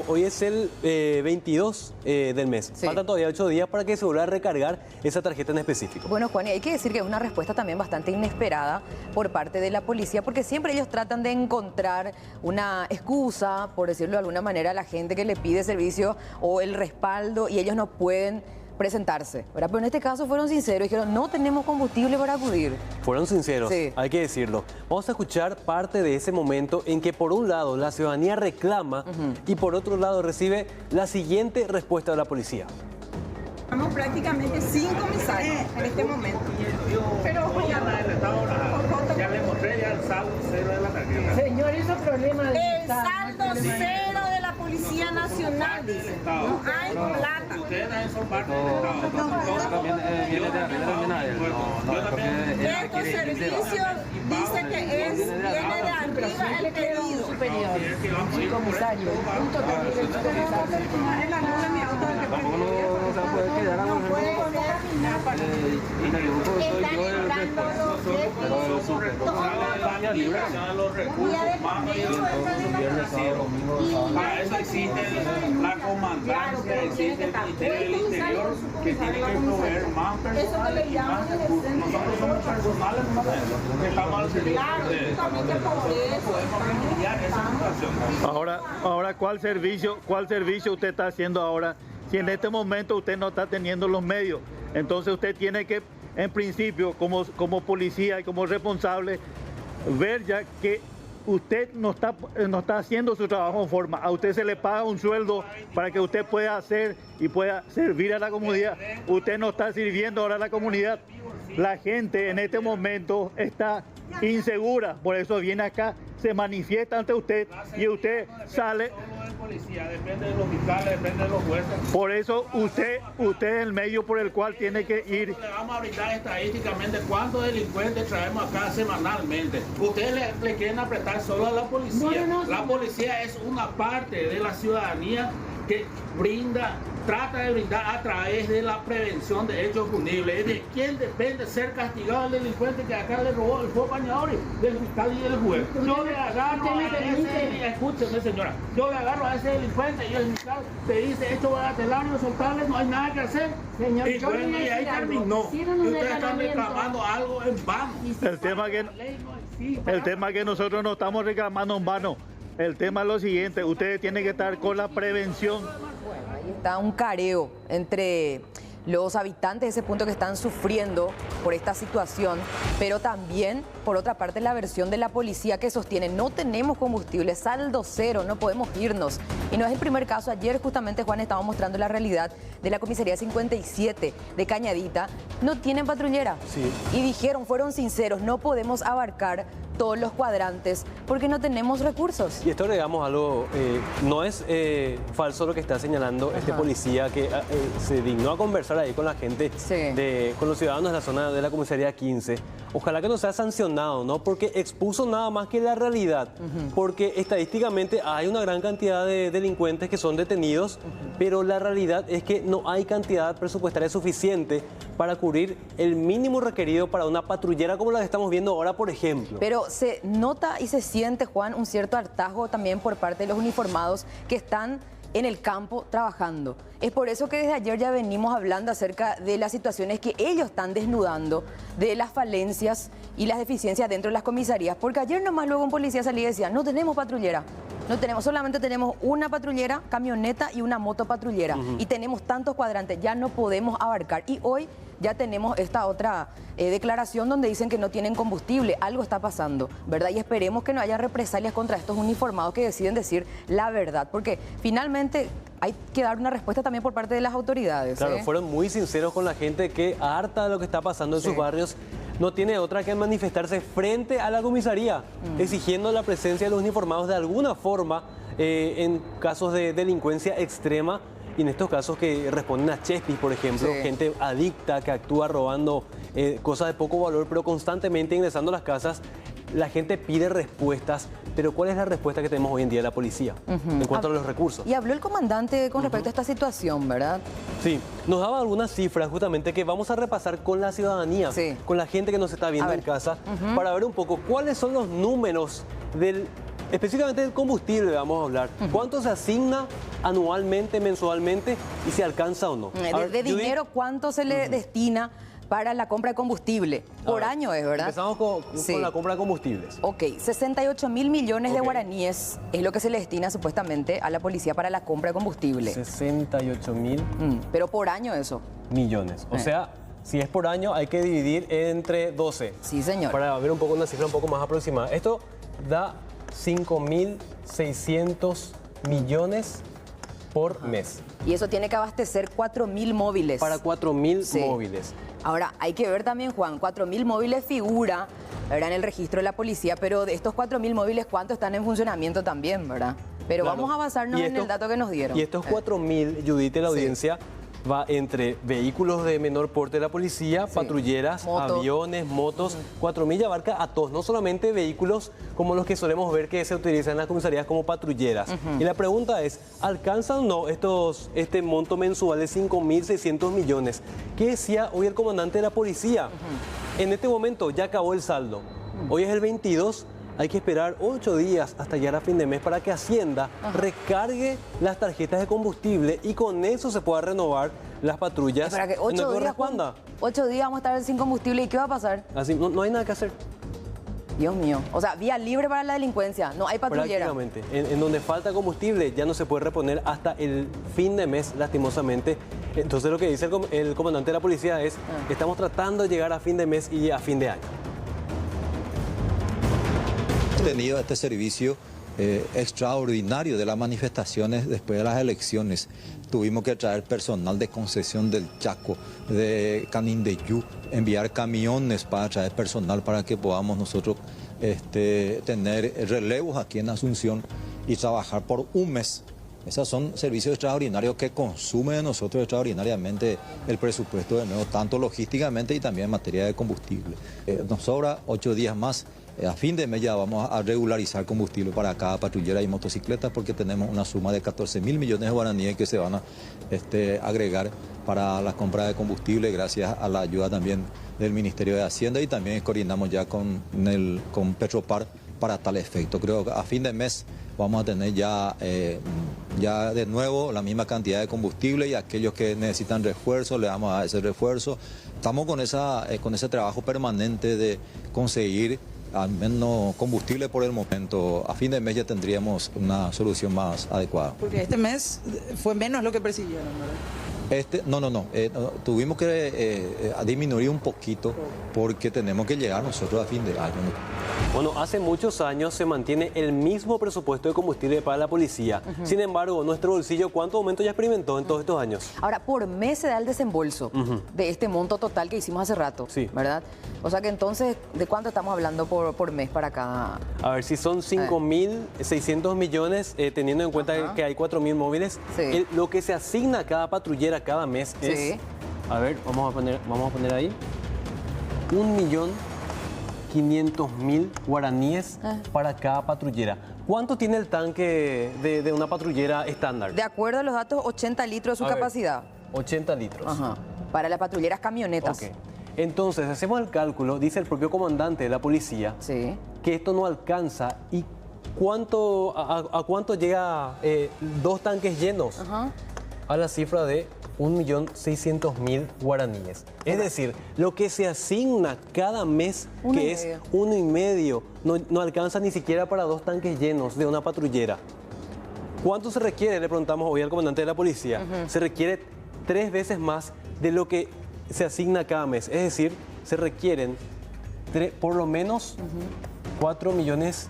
hoy es el 22 del mes. Sí. Faltan todavía 8 días para que se vuelva a recargar esa tarjeta en específico. Bueno, Juan, y hay que decir que es una respuesta también bastante inesperada por parte de la policía, porque siempre ellos tratan de encontrar una excusa, por decirlo de alguna manera, a la gente que le pide servicio o el respaldo, y ellos no pueden presentarse, ¿verdad? Pero en este caso fueron sinceros y dijeron: no tenemos combustible para acudir. Fueron sinceros, Sí. hay que decirlo. Vamos a escuchar parte de ese momento en que por un lado la ciudadanía reclama y por otro lado recibe la siguiente respuesta de la policía. Estamos prácticamente sin comisarios en este momento. Pero ya le mostré ya el saldo cero de la tarjeta. Señor, eso es problema del Estado. El saldo cero de la Policía Nacional, dice. No hay plata. Ustedes también son parte del Estado. Estos servicios dice que viene de arriba el pedido. Superior. Comisario. No puede Para eso existe la comandancia, existe el Ministerio del Interior, que tiene que proveer más personal y más recursos. Nosotros somos personales que estamos al servicio de ustedes. Nosotros podemos remediar esa situación. Ahora ¿cuál servicio usted está haciendo ahora? Si en este momento usted no está teniendo los medios, entonces usted tiene que, en principio, como policía y como responsable, ver ya que usted no está haciendo su trabajo en forma. A usted se le paga un sueldo para que usted pueda hacer y pueda servir a la comunidad. Usted no está sirviendo ahora a la comunidad. La gente en este momento está insegura, por eso viene acá, se manifiesta ante usted y usted sale. Policía, depende de los fiscales, depende de los jueces. Por eso usted es el medio por el cual tiene que ir. Le vamos a brindar estadísticamente cuántos delincuentes traemos acá semanalmente. Ustedes le quieren apretar solo a la policía. La policía es una parte de la ciudadanía que trata de brindar a través de la prevención de hechos punibles. ¿De quién depende ser castigado el delincuente que acá le robó el fuego bañador? Del fiscal y del juez. Yo le agarro a ese, escúcheme señora, yo le agarro a ese delincuente y el fiscal te dice: hecho bagatelario, soltarle, no hay nada que hacer. Señor, y bueno, y ahí terminó. Y ustedes están reclamando algo en vano. El tema que nosotros no estamos reclamando en vano. El tema es lo siguiente: ustedes tienen que estar con la prevención. Ahí está un careo entre los habitantes de ese punto que están sufriendo por esta situación, pero también, por otra parte, la versión de la policía que sostiene: no tenemos combustible, saldo cero, no podemos irnos. Y no es el primer caso. Ayer justamente, Juan, estaba mostrando la realidad de la comisaría 57 de Cañadita. No tienen patrullera. Sí. Y dijeron, fueron sinceros: no podemos abarcar todos los cuadrantes porque no tenemos recursos. Y esto, digamos, algo, no es falso lo que está señalando este policía que se dignó a conversar ahí con la gente, con los ciudadanos de la zona de la comisaría 15. Ojalá que no sea sancionado, ¿no? Porque expuso nada más que la realidad. Porque estadísticamente hay una gran cantidad de delincuentes que son detenidos, pero la realidad es que no hay cantidad presupuestaria suficiente para cubrir el mínimo requerido para una patrullera como la que estamos viendo ahora, por ejemplo. Pero se nota y se siente, Juan, un cierto hartazgo también por parte de los uniformados que están en el campo trabajando. Es por eso que desde ayer ya venimos hablando acerca de las situaciones que ellos están desnudando, de las falencias y las deficiencias dentro de las comisarías, porque ayer nomás luego un policía salía y decía: no tenemos patrullera, no tenemos, solamente tenemos una patrullera, camioneta y una moto patrullera, y tenemos tantos cuadrantes, ya no podemos abarcar. Y hoy ya tenemos esta otra declaración donde dicen que no tienen combustible. Algo está pasando, ¿verdad? Y esperemos que no haya represalias contra estos uniformados que deciden decir la verdad, porque finalmente hay que dar una respuesta también por parte de las autoridades. Claro, fueron muy sinceros con la gente que, harta de lo que está pasando en sus barrios, no tiene otra que manifestarse frente a la comisaría, exigiendo la presencia de los uniformados de alguna forma en casos de delincuencia extrema. Y en estos casos que responden a Chespis, por ejemplo, gente adicta que actúa robando cosas de poco valor, pero constantemente ingresando a las casas, la gente pide respuestas. Pero ¿cuál es la respuesta que tenemos hoy en día de la policía en cuanto a los recursos? Y habló el comandante con respecto a esta situación, ¿verdad? Sí, nos daba algunas cifras justamente que vamos a repasar con la ciudadanía, con la gente que nos está viendo en casa, para ver un poco cuáles son los números específicamente del combustible, vamos a hablar. ¿Cuánto se asigna anualmente, mensualmente y si alcanza o no? De dinero, ¿cuánto se le destina para la compra de combustible? Por año es, ¿verdad? Empezamos con la compra de combustibles. Ok, 68 mil millones de guaraníes es lo que se le destina supuestamente a la policía para la compra de combustible. 68 mil. Pero por año eso. Millones. O sea, si es por año hay que dividir entre 12. Sí, señor. Para ver un poco una cifra un poco más aproximada. Esto da 5.600 millones por mes. Y eso tiene que abastecer 4.000 móviles. Para 4.000 móviles. Ahora, hay que ver también, Juan, 4.000 móviles figura, ¿verdad?, en el registro de la policía, pero de estos 4.000 móviles, ¿cuántos están en funcionamiento también, verdad? Pero vamos a basarnos en el dato que nos dieron. Y estos 4.000, Judith, la audiencia, va entre vehículos de menor porte de la policía, patrulleras, aviones, motos. 4.000 ya abarca a todos, no solamente vehículos como los que solemos ver que se utilizan en las comisarías como patrulleras. Y la pregunta es, ¿alcanzan o no este monto mensual de 5.600 millones? ¿Qué decía hoy el comandante de la policía? En este momento ya acabó el saldo. Hoy es el 22. Hay que esperar 8 días hasta llegar a fin de mes para que Hacienda recargue las tarjetas de combustible y con eso se pueda renovar las patrullas. Para que 8 días, 8 días vamos a estar sin combustible, ¿y qué va a pasar? Así, no hay nada que hacer. Dios mío, o sea, vía libre para la delincuencia, no hay patrullera. Prácticamente, en donde falta combustible ya no se puede reponer hasta el fin de mes, lastimosamente. Entonces lo que dice el comandante de la policía es, estamos tratando de llegar a fin de mes y a fin de año. Tenido este servicio extraordinario de las manifestaciones después de las elecciones. Tuvimos que traer personal de Concesión del Chaco, de Canindeyú, enviar camiones para traer personal para que podamos nosotros tener relevos aquí en Asunción y trabajar por un mes. Esos son servicios extraordinarios que consumen de nosotros extraordinariamente el presupuesto de nuevo, tanto logísticamente y también en materia de combustible. Nos sobra 8 días más. A fin de mes ya vamos a regularizar combustible para cada patrullera y motocicletas porque tenemos una suma de 14.000 millones de guaraníes que se van a agregar para la compra de combustible gracias a la ayuda también del Ministerio de Hacienda y también coordinamos ya con Petropar para tal efecto. Creo que a fin de mes vamos a tener ya de nuevo la misma cantidad de combustible y aquellos que necesitan refuerzo le damos a dar ese refuerzo. Estamos con ese trabajo permanente de conseguir al menos combustible por el momento. A fin de mes ya tendríamos una solución más adecuada. Porque este mes fue menos lo que persiguieron, ¿verdad? No. Tuvimos que disminuir un poquito porque tenemos que llegar nosotros a fin de año. Bueno, hace muchos años se mantiene el mismo presupuesto de combustible para la policía. Sin embargo, nuestro bolsillo, ¿cuánto aumento ya experimentó en todos estos años? Ahora, por mes se da el desembolso de este monto total que hicimos hace rato, ¿verdad? O sea que entonces, ¿de cuánto estamos hablando por mes para cada? A ver, si son 5.600 millones, teniendo en cuenta que hay 4.000 móviles, lo que se asigna a cada patrullera cada mes es, a ver, vamos a poner ahí, 1.500.000 guaraníes para cada patrullera. ¿Cuánto tiene el tanque de una patrullera estándar? De acuerdo a los datos, 80 litros de su capacidad. 80 litros. Para las patrulleras camionetas. Entonces, hacemos el cálculo, dice el propio comandante de la policía, que esto no alcanza. ¿Y a cuánto llega 2 tanques llenos? A la cifra de 1.600.000 guaraníes. Es decir, lo que se asigna cada mes, que es 1,5, no alcanza ni siquiera para 2 tanques llenos de una patrullera. ¿Cuánto se requiere? Le preguntamos hoy al comandante de la policía. Se requiere 3 veces más de lo que se asigna cada mes. Es decir, se requieren por lo menos 4,5 millones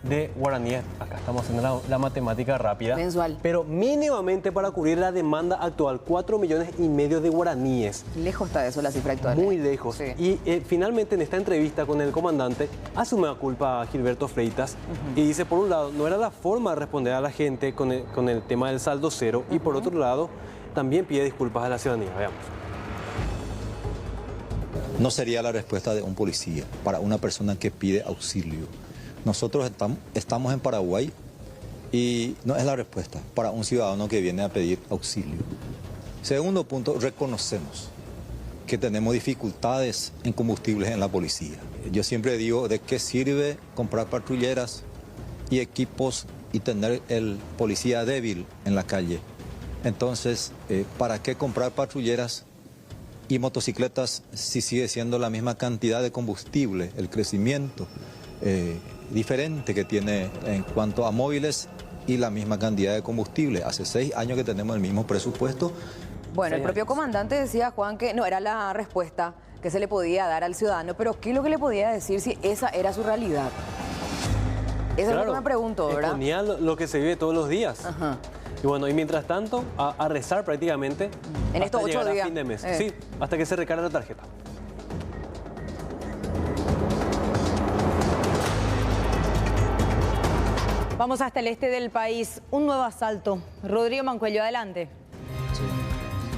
de guaraníes. Acá estamos haciendo la matemática rápida. Mensual. Pero mínimamente para cubrir la demanda actual, 4,5 millones de guaraníes. Lejos está eso, la cifra actual. Muy lejos. Sí. Y finalmente en esta entrevista con el comandante asume la culpa a Gilberto Freitas y dice, por un lado, no era la forma de responder a la gente con el tema del saldo cero y por otro lado, también pide disculpas a la ciudadanía. Veamos. No sería la respuesta de un policía para una persona que pide auxilio. Nosotros estamos en Paraguay y no es la respuesta para un ciudadano que viene a pedir auxilio. Segundo punto, reconocemos que tenemos dificultades en combustibles en la policía. Yo siempre digo, ¿de qué sirve comprar patrulleras y equipos y tener el policía débil en la calle? Entonces, ¿para qué comprar patrulleras y motocicletas si sigue siendo la misma cantidad de combustible? El crecimiento diferente que tiene en cuanto a móviles y la misma cantidad de combustible. Hace 6 años que tenemos el mismo presupuesto. Bueno, el propio comandante decía, Juan, que no era la respuesta que se le podía dar al ciudadano, pero ¿qué es lo que le podía decir si esa era su realidad? Eso es lo que me pregunto, ¿verdad? Exponía lo que se vive todos los días. Ajá. Y bueno, y mientras tanto, a rezar prácticamente en estos 8 días. A fin de mes. Sí, hasta que se recargue la tarjeta. Vamos hasta el este del país. Un nuevo asalto. Rodrigo Mancuello, adelante.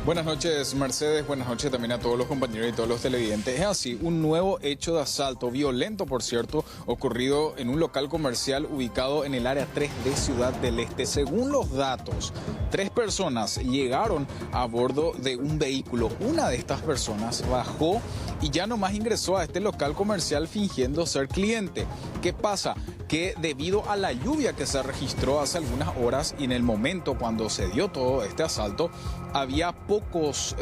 Buenas noches, Mercedes. Buenas noches también a todos los compañeros y todos los televidentes. Es así, un nuevo hecho de asalto, violento por cierto, ocurrido en un local comercial ubicado en el área 3 de Ciudad del Este. Según los datos, 3 personas llegaron a bordo de un vehículo. Una de estas personas bajó y ya nomás ingresó a este local comercial fingiendo ser cliente. ¿Qué pasa? Que debido a la lluvia que se registró hace algunas horas y en el momento cuando se dio todo este asalto, había pocas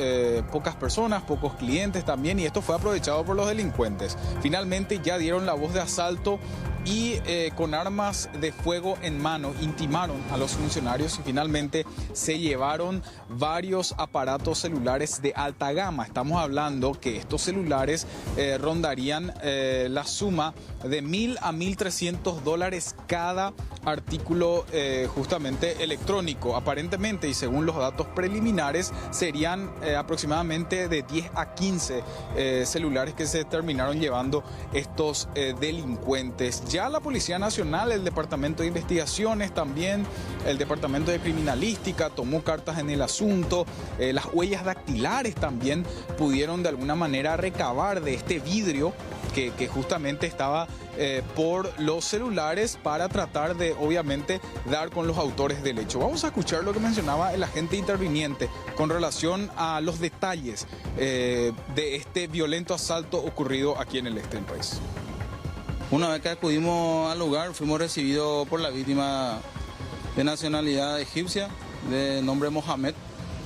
personas, pocos clientes también, y esto fue aprovechado por los delincuentes. Finalmente ya dieron la voz de asalto y con armas de fuego en mano intimaron a los funcionarios y finalmente se llevaron varios aparatos celulares de alta gama. Estamos hablando que estos celulares rondarían la suma de $1.000 a $1.300 cada artículo justamente electrónico. Aparentemente y según los datos preliminares serían aproximadamente de 10 a 15 celulares que se terminaron llevando estos delincuentes. Ya la Policía Nacional, el Departamento de Investigaciones, también el Departamento de Criminalística tomó cartas en el asunto. Las huellas dactilares también pudieron de alguna manera recabar de este vidrio que justamente estaba por los celulares para tratar de, obviamente, dar con los autores del hecho. Vamos a escuchar lo que mencionaba el agente interviniente con relación a los detalles de este violento asalto ocurrido aquí en el este del país. Una vez que acudimos al lugar, fuimos recibidos por la víctima de nacionalidad egipcia, de nombre Mohamed,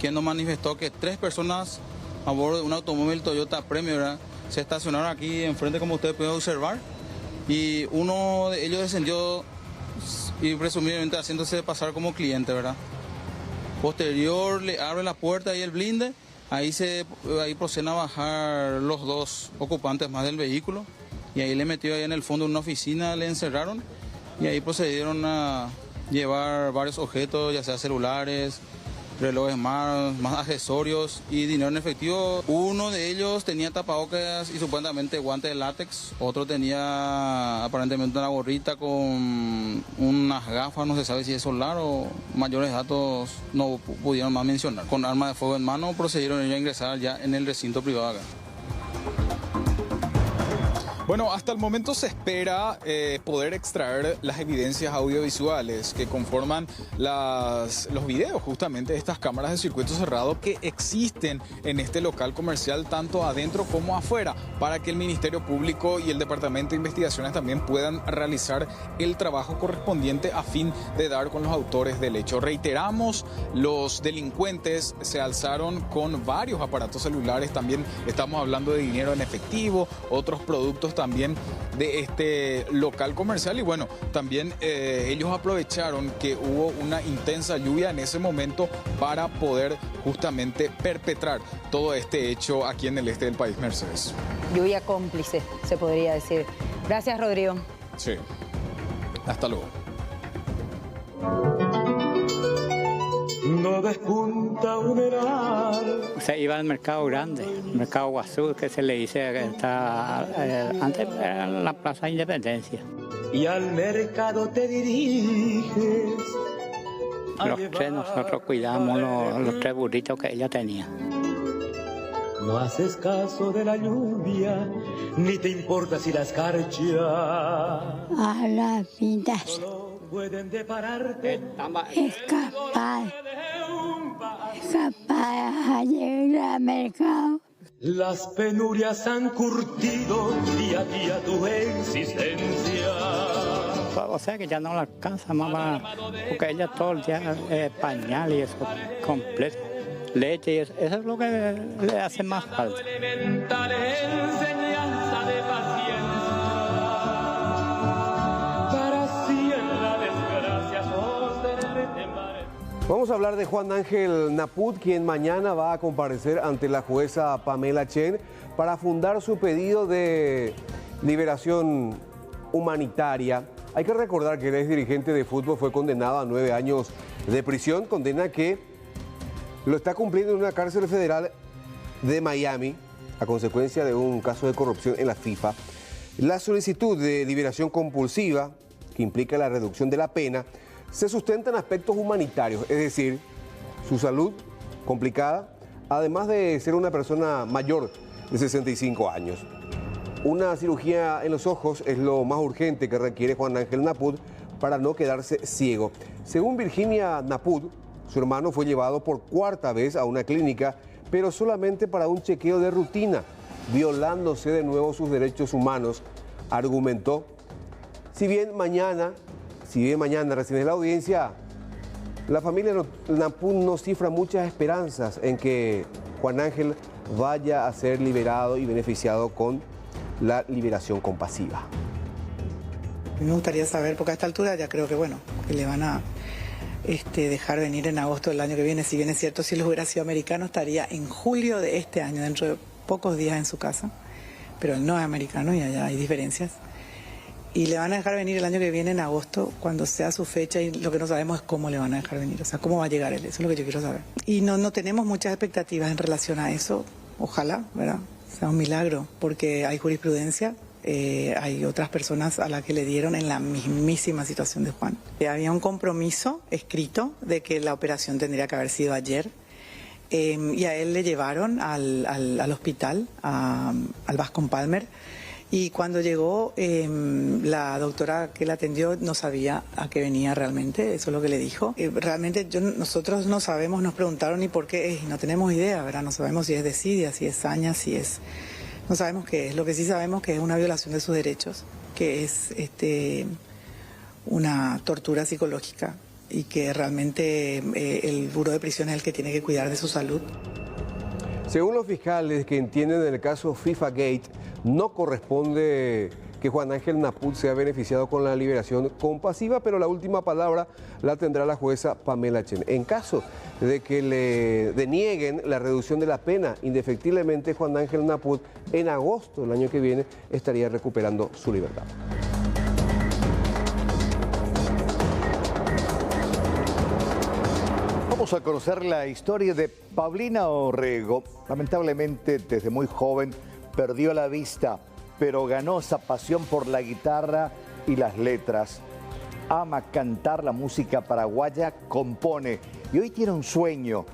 quien nos manifestó que 3 personas a bordo de un automóvil Toyota Premio, ¿verdad?, se estacionaron aquí enfrente, como ustedes pueden observar, y uno de ellos descendió y presumiblemente haciéndose pasar como cliente, ¿verdad? Posterior le abre la puerta y el blinde, ahí proceden a bajar los 2 ocupantes más del vehículo, y ahí le metió ahí en el fondo de una oficina, le encerraron y ahí procedieron a llevar varios objetos, ya sea celulares, relojes más accesorios y dinero en efectivo. Uno de ellos tenía tapabocas y supuestamente guantes de látex, otro tenía aparentemente una gorrita con unas gafas, no se sabe si es solar o mayores datos no pudieron más mencionar. Con arma de fuego en mano procedieron ellos a ingresar ya en el recinto privado acá. Bueno, hasta el momento se espera poder extraer las evidencias audiovisuales que conforman los videos justamente de estas cámaras de circuito cerrado que existen en este local comercial tanto adentro como afuera, para que el Ministerio Público y el Departamento de Investigaciones también puedan realizar el trabajo correspondiente a fin de dar con los autores del hecho. Reiteramos, los delincuentes se alzaron con varios aparatos celulares, también estamos hablando de dinero en efectivo, otros productos también de este local comercial y bueno, también ellos aprovecharon que hubo una intensa lluvia en ese momento para poder justamente perpetrar todo este hecho aquí en el este del país, Mercedes. Lluvia cómplice, se podría decir. Gracias, Rodrigo. Sí. Hasta luego. No despunta un heral. Se iba al mercado grande, mercado Guazú, que se le dice que está antes era en la Plaza Independencia. Y al mercado te diriges. Los tres nosotros cuidamos los tres burritos que ella tenía. No haces caso de la lluvia, ni te importa si la escarcha. A las vidas Pueden depararte. es capaz de ir al mercado. Las penurias han curtido día a día tu existencia. O sea que ya no la alcanza, mamá, porque ella todo el día pañal y eso completo. Leche y eso es lo que le hace más falta. Elemental enseñanza de paciencia. Para así en la desgracia sostenerte en pared. Vamos a hablar de Juan Ángel Naput, quien mañana va a comparecer ante la jueza Pamela Chen para fundar su pedido de liberación humanitaria. Hay que recordar que el ex dirigente de fútbol fue condenado a 9 años de prisión, condena que lo está cumpliendo en una cárcel federal de Miami a consecuencia de un caso de corrupción en la FIFA. La solicitud de liberación compulsiva, que implica la reducción de la pena, se sustenta en aspectos humanitarios, es decir, su salud complicada, además de ser una persona mayor de 65 años. Una cirugía en los ojos es lo más urgente que requiere Juan Ángel Naput para no quedarse ciego. Según Virginia Naput, su hermano fue llevado por cuarta vez a una clínica, pero solamente para un chequeo de rutina, violándose de nuevo sus derechos humanos, argumentó. Si bien mañana recibe la audiencia, la familia Naput no cifra muchas esperanzas en que Juan Ángel vaya a ser liberado y beneficiado con la liberación compasiva. Me gustaría saber, porque a esta altura ya creo que bueno, que le van a dejar venir en agosto del año que viene. Si bien es cierto, si él hubiera sido americano, estaría en julio de este año, dentro de pocos días en su casa. Pero él no es americano y allá hay diferencias. Y le van a dejar venir el año que viene en agosto, cuando sea su fecha, y lo que no sabemos es cómo le van a dejar venir, o sea, cómo va a llegar él. Eso es lo que yo quiero saber. Y no tenemos muchas expectativas en relación a eso. Ojalá, ¿verdad?, sea un milagro, porque hay jurisprudencia. Hay otras personas a las que le dieron en la mismísima situación de Juan. Había un compromiso escrito de que la operación tendría que haber sido ayer, y a él le llevaron al hospital, al Bascom Palmer, y cuando llegó la doctora que la atendió no sabía a qué venía realmente, eso es lo que le dijo. Realmente nosotros no sabemos, nos preguntaron y por qué es, y no tenemos idea, ¿verdad? No sabemos si es desidia, si es saña, si es... No sabemos qué es, lo que sí sabemos que es una violación de sus derechos, que es una tortura psicológica y que realmente el Buró de Prisiones es el que tiene que cuidar de su salud. Según los fiscales que entienden el caso FIFA Gate, no corresponde que Juan Ángel Naput sea beneficiado con la liberación compasiva, pero la última palabra la tendrá la jueza Pamela Chen. En caso de que le denieguen la reducción de la pena, indefectiblemente Juan Ángel Naput en agosto del año que viene estaría recuperando su libertad. Vamos a conocer la historia de Paulina Orrego. Lamentablemente, desde muy joven perdió la vista, pero ganó esa pasión por la guitarra y las letras. Ama cantar la música paraguaya, compone y hoy tiene un sueño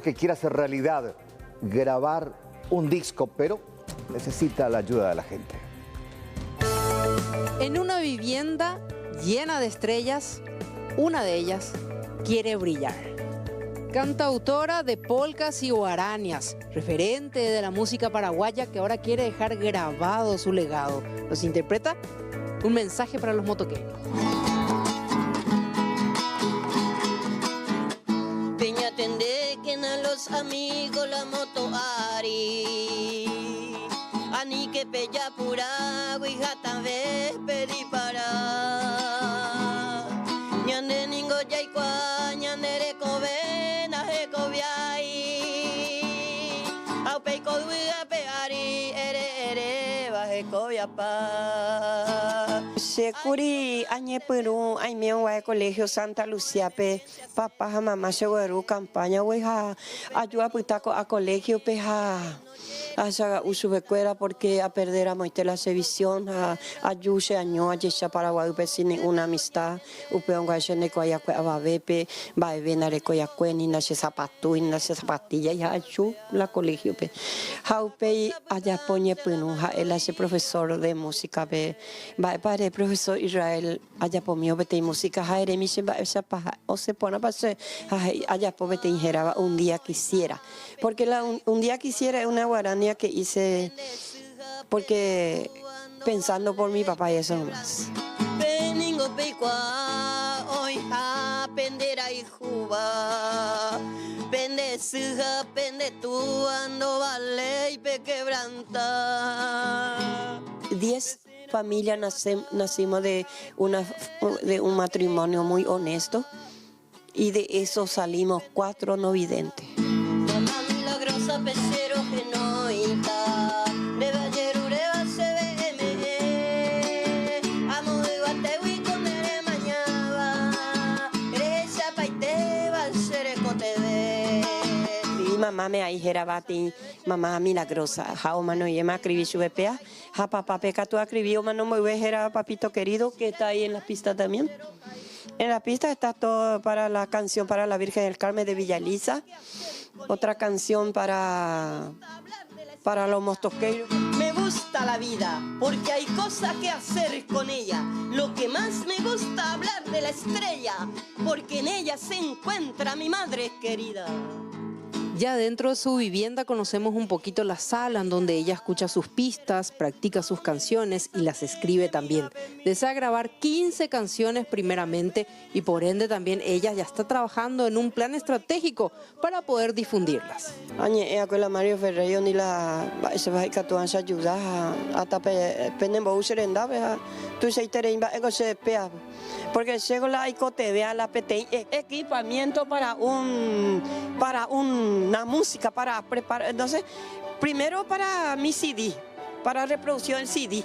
que quiere hacer realidad, grabar un disco, pero necesita la ayuda de la gente. En una vivienda llena de estrellas, una de ellas quiere brillar. Cantautora de polcas y guarañas, referente de la música paraguaya que ahora quiere dejar grabado su legado. Nos interpreta un mensaje para los motoqueros. Peña tende que na los amigos la moto ari. Ani que pella pura, guijata ve pedi para. Ñande ningo yaikwa, ñandere covena hecoviai. Au peico duiga peari, ere baje coviapa. Securi añe Perú, ay mi en colegio Santa Lucía pe papá mamá se guarú campaña weja ayuda putaco a colegio peja a usubecuera porque a perder a moite la sevisión a ayuse año a yesha Paraguay pe sin ninguna amistad upeon guayene coya a babepe va venare coya cueni na se zapatu na se zapatilla ya ayu la colegio pe haupe allá poñe Perú él es profesor de música pe va para profesor Israel allá por mí obete música jaire mi se va esa paja o se pone para ser allá por vete ingeraba un día quisiera porque un día quisiera es una guarania que hice porque pensando por mi papá y eso nomás. Peningo peicua hoy a pendera y juba pende suja pende tu ando vale y pe quebranta 10 familias nacimos de un matrimonio muy honesto y de eso salimos 4 no videntes. Mamá milagrosa pecero genoita de Vallerureva se ve amo de Guatehui con ere mañaba esa paite va ser coteve Y mamá me ahijera bati mamá milagrosa jao mano yema escribí su bepea ja papá peca tú escribió mano muy vejera papito querido que está ahí en la pista también. En la pista está todo para la canción para la Virgen del Carmen de Villa Elisa, otra canción para los mostoqueros. Me gusta la vida porque hay cosas que hacer con ella. Lo que más me gusta hablar de la estrella porque en ella se encuentra mi madre querida. Ya dentro de su vivienda conocemos un poquito la sala en donde ella escucha sus pistas, practica sus canciones y las escribe también. Desea grabar 15 canciones primeramente y por ende también ella ya está trabajando en un plan estratégico para poder difundirlas. Añe con la Mario Ferreiro ni la se va a catuar se ayuda a tape penembo userenda vea tú se tereimba ego se pea porque llegó la icote vea la pete equipamiento para una música para preparar entonces primero para mi CD para reproducción CD.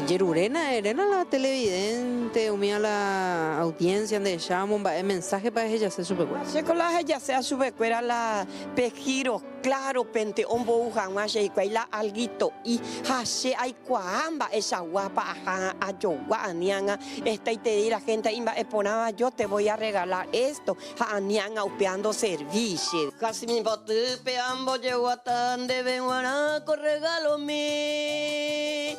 Yerurena, Erena la televidente, umía la audiencia de Shamon, el mensaje para ella se subecuera. Se colaje ya sea subecuera la pejiro, claro, pente, ombo ujan, y la alguito, y hashe ay cuamba, esa guapa, a yo guanianga, esta y te di la gente, imba, eponaba, yo te voy a regalar esto, a nianga upeando servicio. Casi mi bote peambo llegó a tan de benguanaco regalo mi.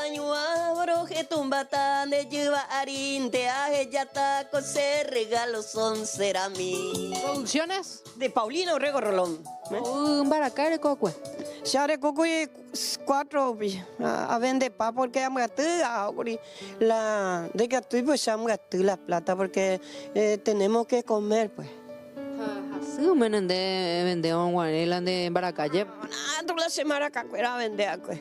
Año abro que tumba tan de lleva arinte a ella taco se regalo son será mí. ¿Producciones? De Paulino Rego Rolón. Un baracare cocue. Share cocue 4 a vender pa porque amo la de que estoy pues amo la plata porque tenemos que comer pues. Sí, un vende un guanela de baracalle. Ah, tú la semana que era vender pues.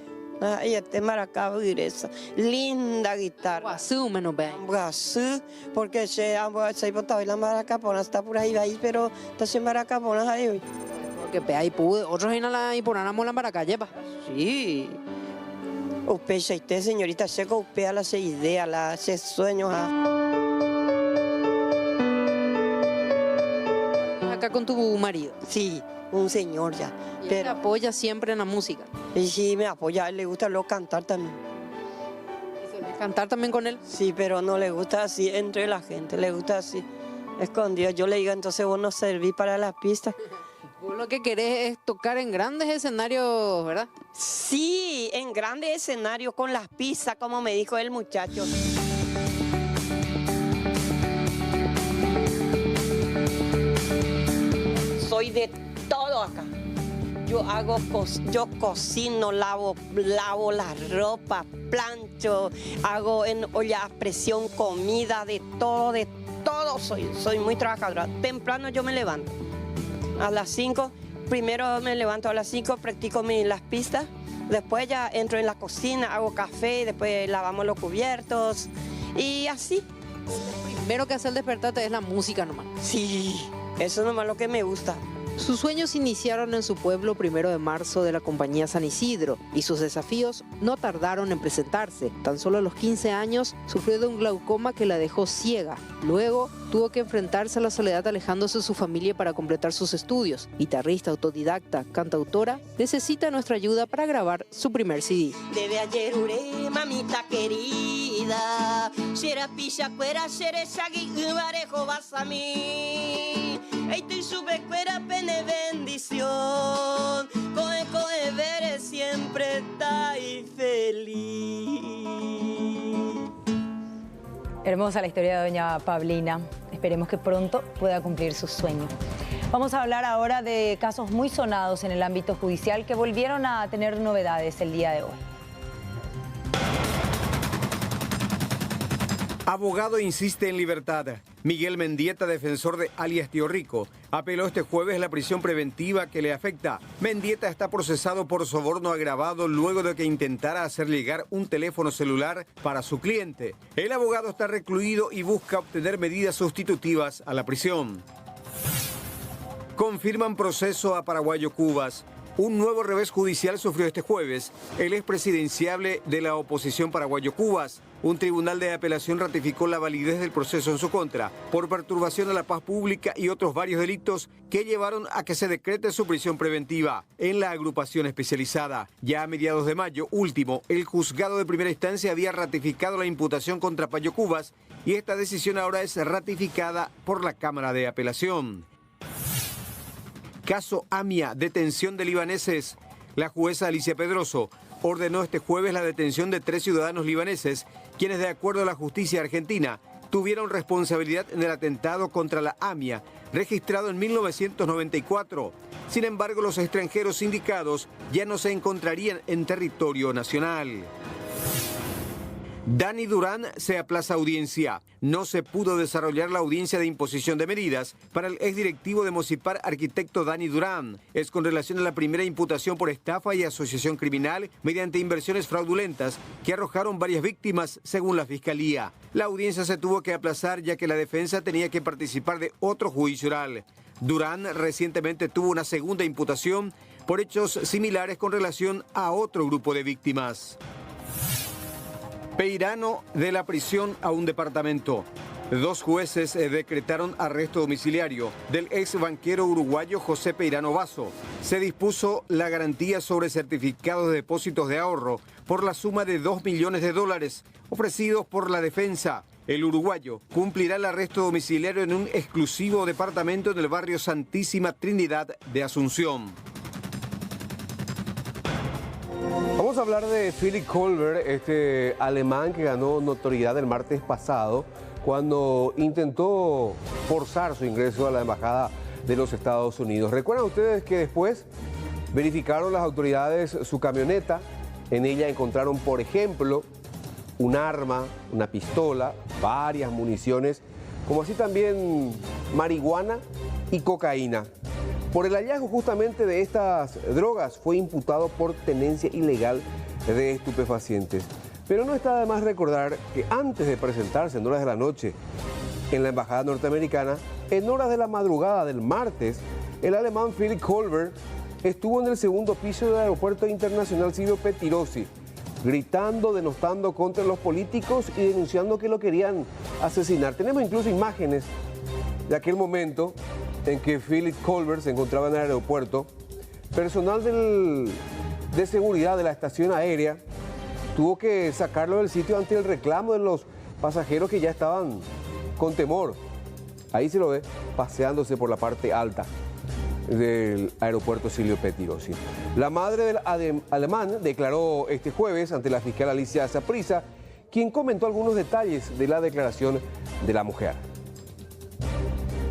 Y este maracabo esa linda guitarra. Guazú menos bien. Guazú, porque se botaba la maracapona está por ahí, pero está maracapona ahí. Porque ahí pude, otros ahí no la imponamos la maracalle. Sí. Usted se te señorita se copia la se idea, la se sueños. Acá con tu marido. Sí, un señor ya. ¿Y pero él apoya siempre en la música? Y sí, me apoya, le gusta luego cantar también. ¿Y cantar también con él? Sí, pero no le gusta así entre la gente, le gusta así, escondido. Yo le digo, entonces vos no servís para la pista. Vos lo que querés es tocar en grandes escenarios, ¿verdad? Sí, en grandes escenarios con las pistas, como me dijo el muchacho. Soy de todo acá. Yo cocino, lavo la ropa, plancho, hago en olla a presión comida, de todo soy muy trabajadora. Temprano yo me levanto. A las 5, primero me levanto a las 5, practico las pistas, después ya entro en la cocina, hago café, después lavamos los cubiertos y así. Lo primero que hace el despertarte es la música nomás. Sí, eso nomás lo que me gusta. Sus sueños iniciaron en su pueblo 1 de marzo de la compañía San Isidro y sus desafíos no tardaron en presentarse. Tan solo a los 15 años sufrió de un glaucoma que la dejó ciega. Luego tuvo que enfrentarse a la soledad alejándose de su familia para completar sus estudios. Guitarrista, autodidacta, cantautora, necesita nuestra ayuda para grabar su primer CD. Debe ayer uré, mamita querida, si era pilla cuera, xerezagui, barejo vas a mí. Estoy sube cuera, pene bendición, coe veré siempre está y feliz. Hermosa la historia de doña Pablina. Esperemos que pronto pueda cumplir su sueño. Vamos a hablar ahora de casos muy sonados en el ámbito judicial que volvieron a tener novedades el día de hoy. Abogado insiste en libertad. Miguel Mendieta, defensor de alias Tío Rico, apeló este jueves la prisión preventiva que le afecta. Mendieta está procesado por soborno agravado luego de que intentara hacer llegar un teléfono celular para su cliente. El abogado está recluido y busca obtener medidas sustitutivas a la prisión. Confirman proceso a Paraguayo Cubas. Un nuevo revés judicial sufrió este jueves el expresidenciable de la oposición Paraguayo Cubas. Un tribunal de apelación ratificó la validez del proceso en su contra por perturbación a la paz pública y otros varios delitos que llevaron a que se decrete su prisión preventiva en la agrupación especializada. Ya a mediados de mayo último, el juzgado de primera instancia había ratificado la imputación contra Payo Cubas y esta decisión ahora es ratificada por la Cámara de Apelación. Caso AMIA, detención de libaneses. La jueza Alicia Pedroso ordenó este jueves la detención de 3 ciudadanos libaneses, quienes de acuerdo a la justicia argentina tuvieron responsabilidad en el atentado contra la AMIA, registrado en 1994. Sin embargo, los extranjeros indicados ya no se encontrarían en territorio nacional. Dani Durán se aplaza audiencia. No se pudo desarrollar la audiencia de imposición de medidas para el exdirectivo de Mocipar, arquitecto Dani Durán. Es con relación a la primera imputación por estafa y asociación criminal mediante inversiones fraudulentas que arrojaron varias víctimas, según la Fiscalía. La audiencia se tuvo que aplazar ya que la defensa tenía que participar de otro juicio oral. Durán recientemente tuvo una segunda imputación por hechos similares con relación a otro grupo de víctimas. Peirano de la prisión a un departamento. 2 jueces decretaron arresto domiciliario del ex banquero uruguayo José Peirano Basso. Se dispuso la garantía sobre certificados de depósitos de ahorro por la suma de $2 millones ofrecidos por la defensa. El uruguayo cumplirá el arresto domiciliario en un exclusivo departamento en el barrio Santísima Trinidad de Asunción. Vamos a hablar de Philipp Kohlberg, este alemán que ganó notoriedad el martes pasado cuando intentó forzar su ingreso a la embajada de los Estados Unidos. ¿Recuerdan ustedes que después verificaron las autoridades su camioneta? En ella encontraron, por ejemplo, un arma, una pistola, varias municiones, como así también marihuana y cocaína. Por el hallazgo justamente de estas drogas fue imputado por tenencia ilegal de estupefacientes. Pero no está de más recordar que antes de presentarse en horas de la noche en la embajada norteamericana, en horas de la madrugada del martes, el alemán Philipp Kohlberg estuvo en el segundo piso del aeropuerto internacional Silvio Pettirossi, gritando, denostando contra los políticos y denunciando que lo querían asesinar. Tenemos incluso imágenes de aquel momento en que Philipp Kohlberg se encontraba en el aeropuerto. Personal de seguridad de la estación aérea tuvo que sacarlo del sitio ante el reclamo de los pasajeros que ya estaban con temor. Ahí se lo ve paseándose por la parte alta del aeropuerto Silvio Pettirossi. La madre del alemán declaró este jueves ante la fiscal Alicia Saprissa, quien comentó algunos detalles de la declaración de la mujer.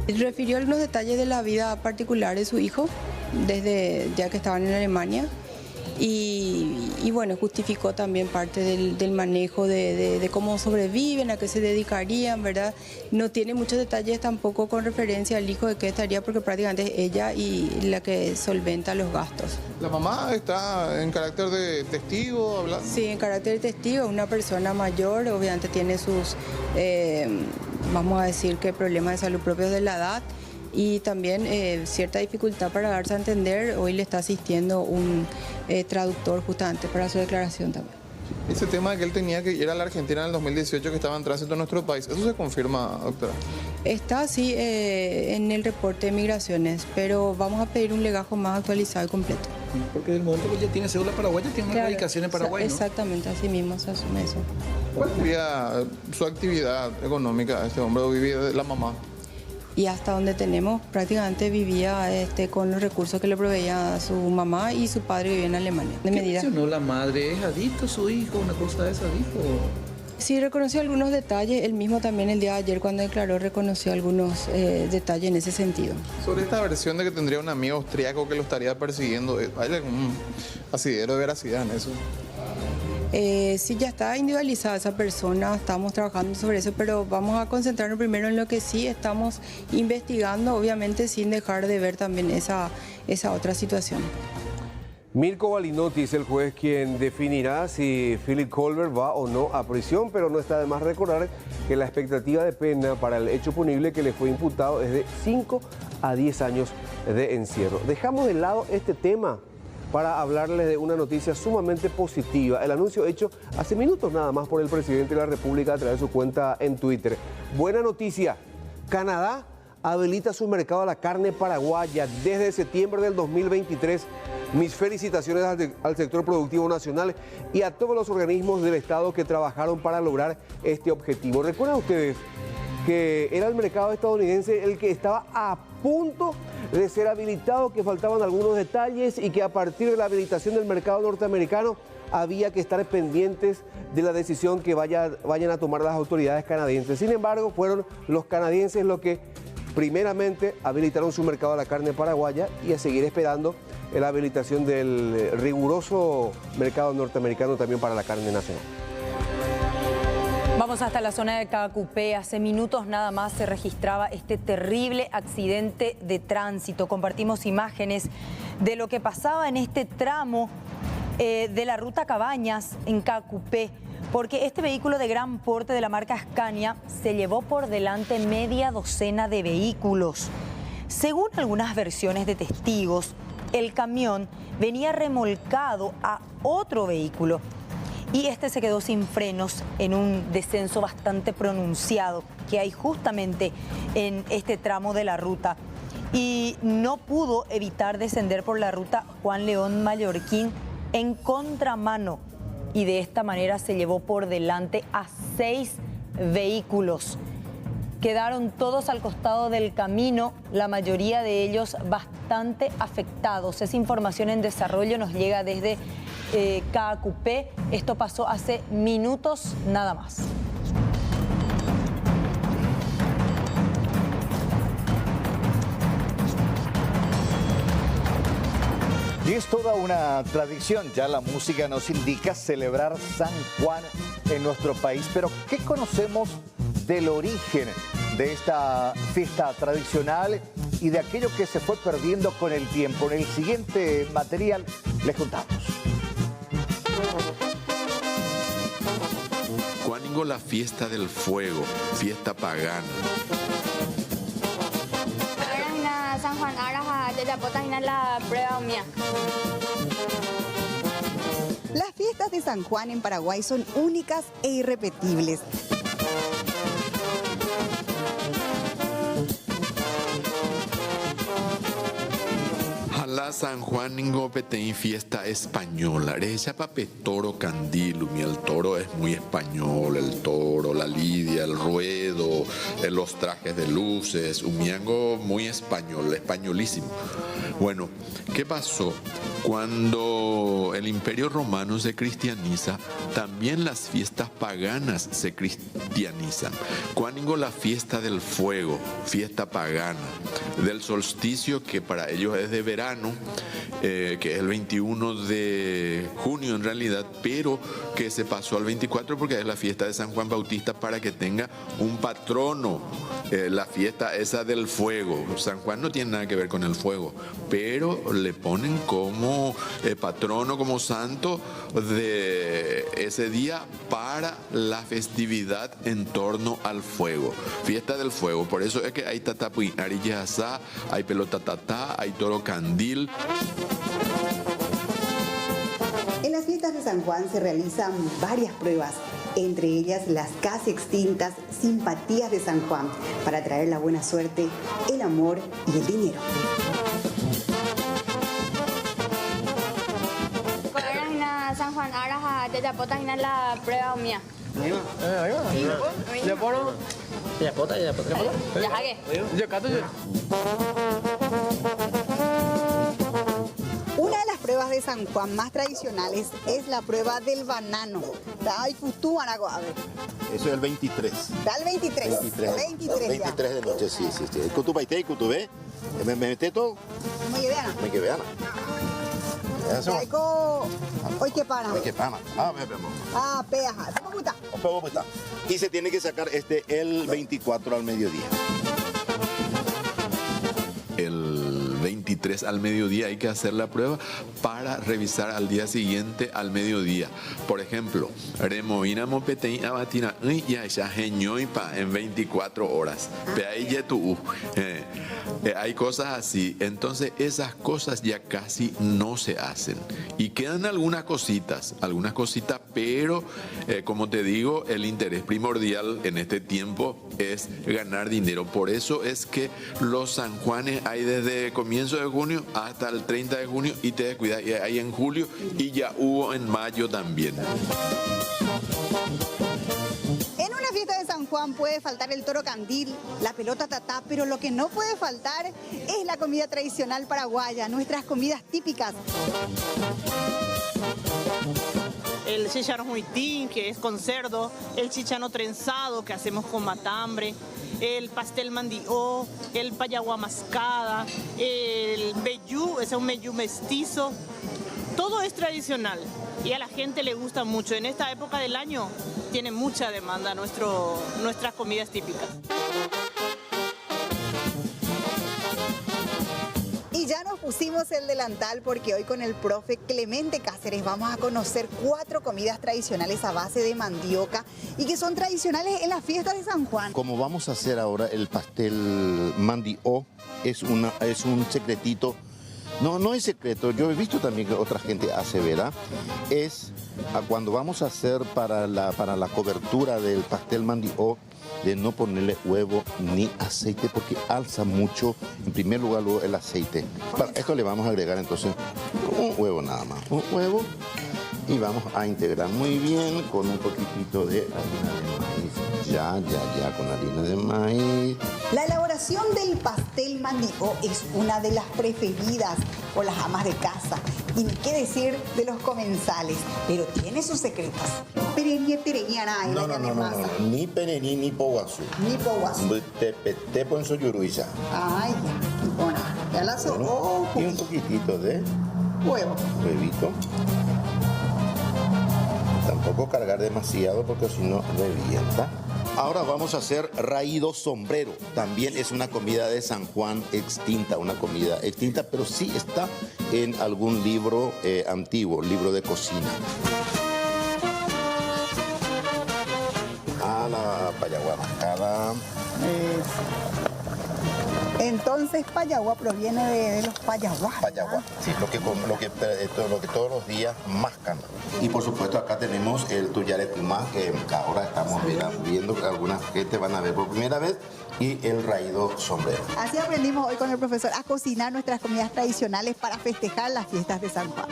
Refirió algunos detalles de la vida particular de su hijo, desde ya que estaban en Alemania, y bueno, justificó también parte del manejo de cómo sobreviven, a qué se dedicarían, ¿verdad? No tiene muchos detalles tampoco con referencia al hijo de qué estaría, porque prácticamente es ella y la que solventa los gastos. ¿La mamá está en carácter de testigo hablando? Sí, en carácter de testigo, una persona mayor, obviamente tiene sus, vamos a decir que problemas de salud propios de la edad, y también cierta dificultad para darse a entender. Hoy le está asistiendo un traductor justamente para su declaración también. Ese tema de que él tenía que ir a la Argentina en el 2018, que estaba en tránsito en nuestro país, ¿eso se confirma, doctora? Está así en el reporte de migraciones, pero vamos a pedir un legajo más actualizado y completo. Porque del momento que ya tiene cédula paraguaya, tiene una radicación en Paraguay, ¿no? Exactamente, así mismo se asume eso. ¿Cuál sería su actividad económica este hombre o vive de la mamá? Y hasta donde tenemos, prácticamente vivía con los recursos que le proveía su mamá y su padre vivía en Alemania. ¿Qué mencionó la madre? ¿Es adicto su hijo? ¿Una cosa de esa dijo? Sí, reconoció algunos detalles. Él mismo también el día de ayer cuando declaró reconoció algunos detalles en ese sentido. Sobre esta versión de que tendría un amigo austriaco que lo estaría persiguiendo, ¿hay algún asidero de veracidad en eso? Sí, ya está individualizada esa persona, estamos trabajando sobre eso, pero vamos a concentrarnos primero en lo que sí estamos investigando, obviamente sin dejar de ver también esa otra situación. Mirko Balinotti es el juez quien definirá si Philip Colbert va o no a prisión, pero no está de más recordar que la expectativa de pena para el hecho punible que le fue imputado es de 5 a 10 años de encierro. Dejamos de lado este tema para hablarles de una noticia sumamente positiva. El anuncio hecho hace minutos nada más por el presidente de la República a través de su cuenta en Twitter. Buena noticia, Canadá habilita su mercado a la carne paraguaya desde septiembre del 2023. Mis felicitaciones al sector productivo nacional y a todos los organismos del Estado que trabajaron para lograr este objetivo. ¿Recuerdan ustedes que era el mercado estadounidense el que estaba a punto de ser habilitado, que faltaban algunos detalles y que a partir de la habilitación del mercado norteamericano había que estar pendientes de la decisión que vayan a tomar las autoridades canadienses? Sin embargo, fueron los canadienses los que primeramente habilitaron su mercado a la carne paraguaya y a seguir esperando la habilitación del riguroso mercado norteamericano también para la carne nacional. Vamos hasta la zona de Caacupé. Hace minutos nada más se registraba este terrible accidente de tránsito. Compartimos imágenes de lo que pasaba en este tramo de la ruta Cabañas en Caacupé, porque este vehículo de gran porte de la marca Scania se llevó por delante media docena de vehículos. Según algunas versiones de testigos, el camión venía remolcado a otro vehículo y este se quedó sin frenos en un descenso bastante pronunciado que hay justamente en este tramo de la ruta, y no pudo evitar descender por la ruta Juan León Mallorquín en contramano, y de esta manera se llevó por delante a 6 vehículos. Quedaron todos al costado del camino, la mayoría de ellos bastante afectados. Esa información en desarrollo nos llega desde Caacupé. Esto pasó hace minutos nada más. Y es toda una tradición, ya la música nos indica celebrar San Juan en nuestro país. Pero ¿qué conocemos del origen de esta fiesta tradicional y de aquello que se fue perdiendo con el tiempo? En el siguiente material les contamos. Cuáningo, la fiesta del fuego, fiesta pagana. San Juan, ahora ya la prueba mía. Las fiestas de San Juan en Paraguay son únicas e irrepetibles. La San Juan Ningopetein, fiesta española. Recha pape toro candilum, y el toro es muy español, el toro, la lidia, el ruedo, los trajes de luces, un miango muy español, españolísimo. Bueno, ¿qué pasó? Cuando el Imperio Romano se cristianiza, también las fiestas paganas se cristianizan. Cuáningo, la fiesta del fuego, fiesta pagana, del solsticio, que para ellos es de verano, que es el 21 de junio en realidad, pero que se pasó al 24 porque es la fiesta de San Juan Bautista para que tenga un patrono, la fiesta esa del fuego. San Juan no tiene nada que ver con el fuego, pero le ponen como como patrono, como santo de ese día para la festividad en torno al fuego, fiesta del fuego. Por eso es que hay tatapuí, arillazá, hay pelota tatá, hay toro candil. En las fiestas de San Juan se realizan varias pruebas, entre ellas las casi extintas simpatías de San Juan, para traer la buena suerte, el amor y el dinero. San Juan ahora ya pota la prueba mía. Ahí va. Ya poro. Ya pota. Ya hague. Ya cato ya. Una de las pruebas de San Juan más tradicionales es la prueba del banano. Ay, futú, Anago, a ver. Eso es el 23. Da el 23. 23 de noche, sí. Cutubaité y cutubé. Me metí todo. Me que vean. Eso. Hoy qué pana. Peaja. ¿Cómo está? Y se tiene que sacar el 24 al mediodía. El 23 al mediodía hay que hacer la prueba para revisar al día siguiente al mediodía. Por ejemplo, removina mopetein abatina y ya geñoipa en 24 horas. Hay cosas así. Entonces esas cosas ya casi no se hacen. Y quedan algunas cositas, pero como te digo, el interés primordial en este tiempo es ganar dinero. Por eso es que los San Juanes hay desde comienzo de junio hasta el 30 de junio y te descuidas, hay en julio y ya hubo en mayo también. En una fiesta de San Juan puede faltar el toro candil, la pelota tatá, pero lo que no puede faltar es la comida tradicional paraguaya, nuestras comidas típicas. El chicharrón huitín, que es con cerdo, el chichano trenzado, que hacemos con matambre, el pastel mandió, el payagua mascada, el meyú, ese es un meyú mestizo. Todo es tradicional y a la gente le gusta mucho. En esta época del año tiene mucha demanda nuestras comidas típicas. Y ya nos pusimos el delantal porque hoy con el profe Clemente Cáceres vamos a conocer 4 comidas tradicionales a base de mandioca y que son tradicionales en las fiestas de San Juan. Como vamos a hacer ahora el pastel mandió, es un secretito. No es secreto, yo he visto también que otra gente hace, ¿verdad? Es cuando vamos a hacer para la cobertura del pastel mandió, de no ponerle huevo ni aceite porque alza mucho, en primer lugar, luego el aceite. Para esto le vamos a agregar entonces un huevo nada más, un huevo, y vamos a integrar muy bien con un poquitito de harina de maíz. Ya, con harina de maíz. La elaboración del pastel mandió es una de las preferidas por las amas de casa. Y ni qué decir de los comensales, pero tiene sus secretos. Perení, no, ni perení ni poguazú. Ni poguazú. Te pon su yuruiza. Ay, ya, bueno, ya la bueno, y un poquitito de huevo. Huevito. Tampoco cargar demasiado porque si no revienta. Ahora vamos a hacer raído sombrero. También es una comida de San Juan extinta, pero sí está en algún libro antiguo, libro de cocina. La payagua mascada. Entonces payagua proviene de los payaguas. Payagua, sí, lo que todos los días mascan. Y por supuesto acá tenemos el tuyaretumá, que ahora estamos viendo que alguna gente van a ver por primera vez, y el raído sombrero. Así aprendimos hoy con el profesor a cocinar nuestras comidas tradicionales para festejar las fiestas de San Juan.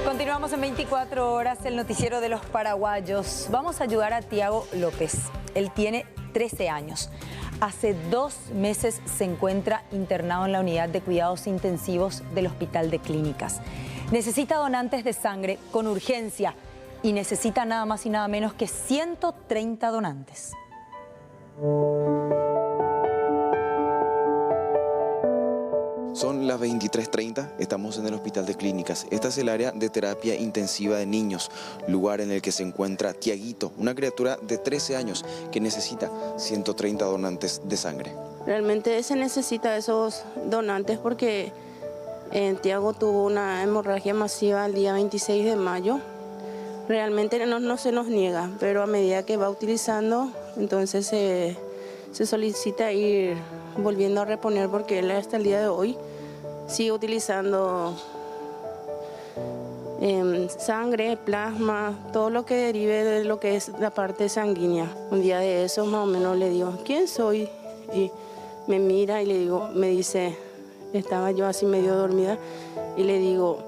Continuamos en 24 horas, el noticiero de los paraguayos. Vamos a ayudar a Tiago López. Él tiene 13 años. Hace 2 meses se encuentra internado en la unidad de cuidados intensivos del Hospital de Clínicas. Necesita donantes de sangre con urgencia y necesita nada más y nada menos que 130 donantes. Son las 23:30, estamos en el Hospital de Clínicas. Esta es el área de terapia intensiva de niños, lugar en el que se encuentra Tiaguito, una criatura de 13 años que necesita 130 donantes de sangre. Realmente se necesita esos donantes porque Tiago tuvo una hemorragia masiva el día 26 de mayo. Realmente no se nos niega, pero a medida que va utilizando, entonces se solicita ir volviendo a reponer porque él hasta el día de hoy sigue utilizando sangre, plasma, todo lo que derive de lo que es la parte sanguínea. Un día de eso más o menos le digo, ¿quién soy? Y me mira y le digo, me dice, estaba yo así medio dormida y le digo,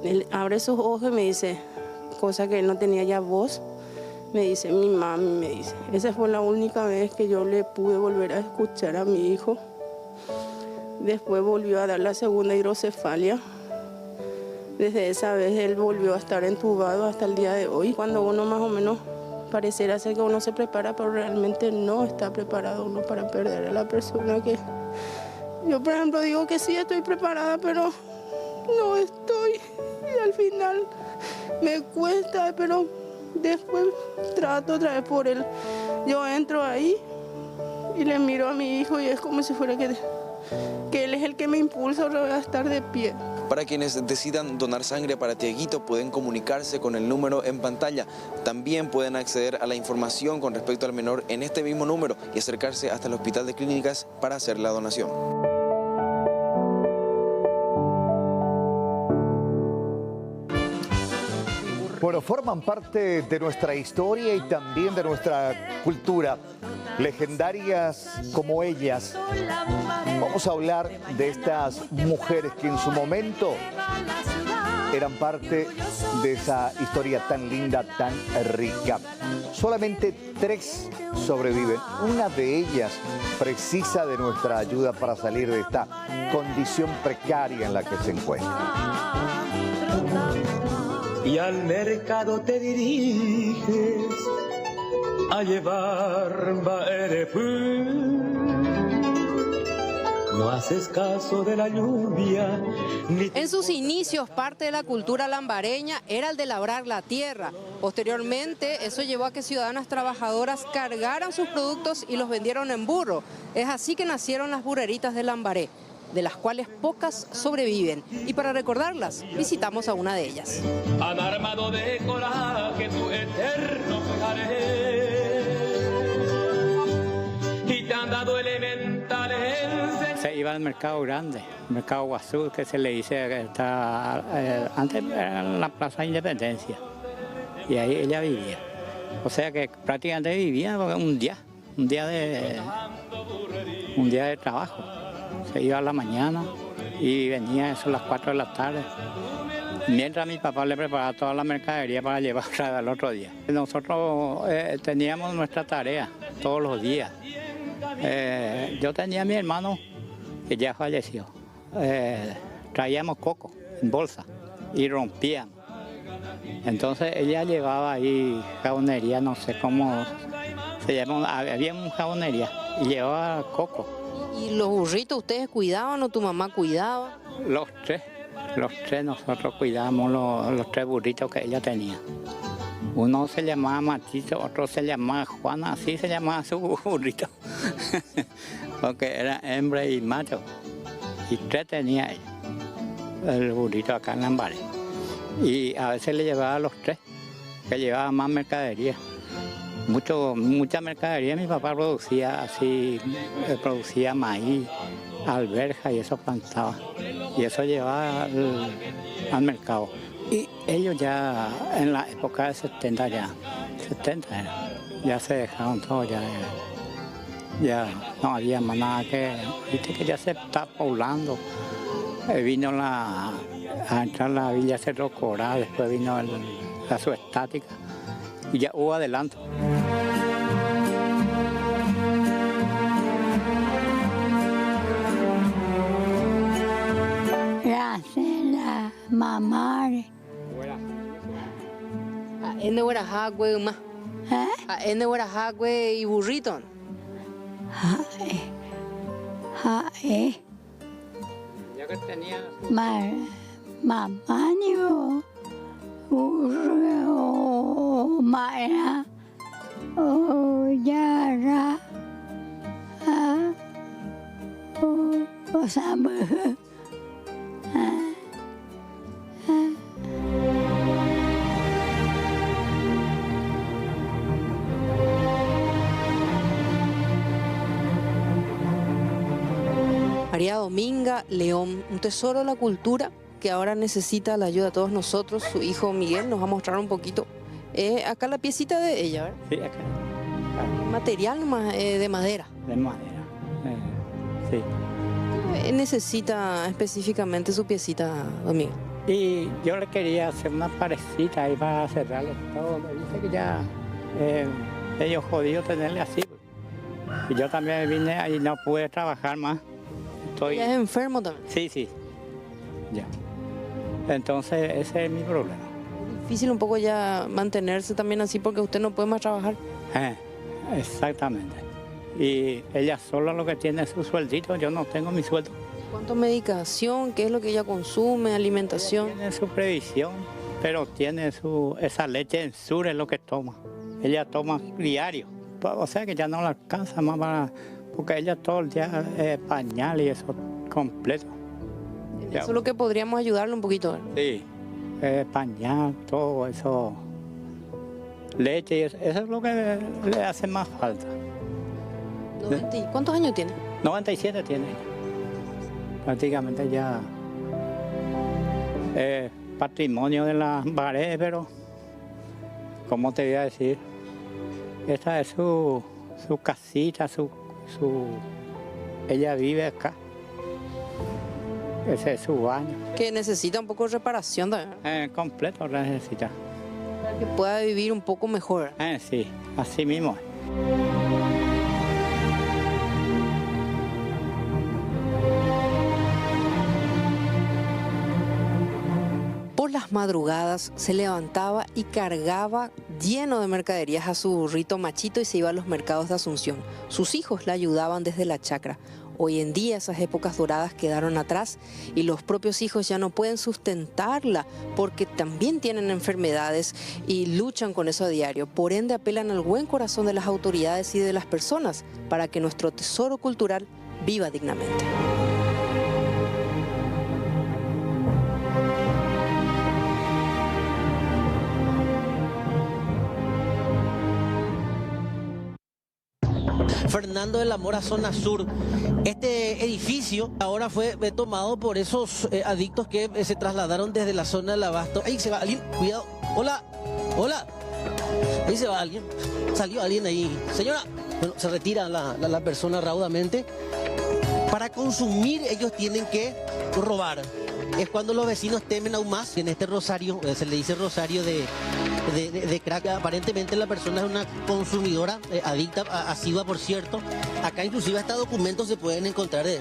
él abre sus ojos y me dice, cosa que él no tenía ya voz, me dice, mi mami, me dice. Esa fue la única vez que yo le pude volver a escuchar a mi hijo. Después volvió a dar la segunda hidrocefalia. Desde esa vez él volvió a estar entubado hasta el día de hoy. Cuando uno más o menos pareciera ser que uno se prepara, pero realmente no está preparado uno para perder a la persona que... Yo, por ejemplo, digo que sí estoy preparada, pero no estoy. Y al final me cuesta, pero después trato otra vez por él. Yo entro ahí y le miro a mi hijo y es como si fuera que él es el que me impulsa a estar de pie. Para quienes decidan donar sangre para Tiaguito pueden comunicarse con el número en pantalla. También pueden acceder a la información con respecto al menor en este mismo número y acercarse hasta el Hospital de Clínicas para hacer la donación. Bueno, forman parte de nuestra historia y también de nuestra cultura. Legendarias como ellas. Vamos a hablar de estas mujeres que en su momento eran parte de esa historia tan linda, tan rica. Solamente 3 sobreviven. Una de ellas precisa de nuestra ayuda para salir de esta condición precaria en la que se encuentra. Y al mercado te diriges a llevar no haces caso de la lluvia. En sus inicios, parte de la cultura lambareña era el de labrar la tierra. Posteriormente, eso llevó a que ciudadanas trabajadoras cargaran sus productos y los vendieron en burro. Es así que nacieron las burreritas de Lambaré, de las cuales pocas sobreviven. Y para recordarlas, visitamos a una de ellas. Han armado de coraje tu eterno pejaré y te han dado elementales. Se iba al mercado grande, mercado Guazú, que se le dice que está antes en la Plaza Independencia, y ahí ella vivía. O sea que prácticamente vivía un día de trabajo. Se iba a la mañana y venía eso a las 4 de la tarde. Mientras mi papá le preparaba toda la mercadería para llevarla al otro día. Nosotros teníamos nuestra tarea todos los días. Yo tenía a mi hermano que ya falleció. Traíamos coco en bolsa y rompíamos. Entonces ella llevaba ahí jabonería, no sé cómo se llama, había una jabonería y llevaba coco. ¿Y los burritos ustedes cuidaban o tu mamá cuidaba? Los tres nosotros cuidábamos los 3 burritos que ella tenía. Uno se llamaba Matito, otro se llamaba Juana, así se llamaba su burrito, porque era hembra y macho. Y 3 tenía ella, el burrito acá en Lambaré. Y a veces le llevaba a los 3, que llevaba más mercadería. Mucha mercadería mi papá producía, así, producía maíz, alberja y eso plantaba. Y eso llevaba al mercado. Y ellos ya en la época de 70 ya se dejaron todo, ya no había más nada viste que ya se está poblando. Vino a entrar la Villa Cerro Coral, después vino la subestática y ya hubo adelanto. La mamá. ¿En Huerajagüe más? ¿En Huerajagüe y burrito? Yo que tenía... Mamãe, o Maia, o Yara, o Samu. María Dominga León, un tesoro de la cultura que ahora necesita la ayuda de todos nosotros. Su hijo Miguel nos va a mostrar un poquito. Acá la piecita de ella, ¿verdad? Sí, acá. Material nomás, de madera. De madera, sí. ¿Qué necesita específicamente su piecita, Domingo? Y yo le quería hacer una parecita ahí para cerrarlo todo. Dice que ya medio jodido tenerle así. Y yo también vine y no pude trabajar más. ¿Ya es enfermo también? Sí, sí. Ya. Entonces ese es mi problema. Difícil un poco ya mantenerse también así porque usted no puede más trabajar. Exactamente. Y ella sola lo que tiene es su sueldito, yo no tengo mi sueldo. ¿Cuánto medicación? ¿Qué es lo que ella consume? ¿Alimentación? Ella tiene su previsión, pero tiene esa leche en sur es lo que toma. Ella toma diario. O sea que ya no la alcanza más para... Porque ella todo el día pañal y eso completo. Eso es lo que podríamos ayudarle un poquito. Sí, pañal, todo eso, leche, eso es lo que le hace más falta. ¿Cuántos años tiene? 97 tiene. Prácticamente ya patrimonio de las paredes, pero ¿cómo te voy a decir? Esta es su casita, ella vive acá. Ese es su baño. Que necesita un poco de reparación también. Completo necesita. Para que pueda vivir un poco mejor. Sí, así mismo. Por las madrugadas se levantaba y cargaba lleno de mercaderías a su burrito Machito y se iba a los mercados de Asunción. Sus hijos la ayudaban desde la chacra. Hoy en día esas épocas doradas quedaron atrás y los propios hijos ya no pueden sustentarla porque también tienen enfermedades y luchan con eso a diario. Por ende apelan al buen corazón de las autoridades y de las personas para que nuestro tesoro cultural viva dignamente. Fernando de la Mora, zona sur. Este edificio ahora fue tomado por esos adictos que se trasladaron desde la zona del Abasto. Ahí se va alguien, cuidado. Hola, hola. Ahí se va alguien. Salió alguien ahí. Señora, bueno, se retira la persona raudamente. Para consumir ellos tienen que robar. Es cuando los vecinos temen aún más. En este rosario, se le dice rosario de crack. Aparentemente la persona es una consumidora adicta, asidua por cierto. Acá inclusive hasta documentos se pueden encontrar de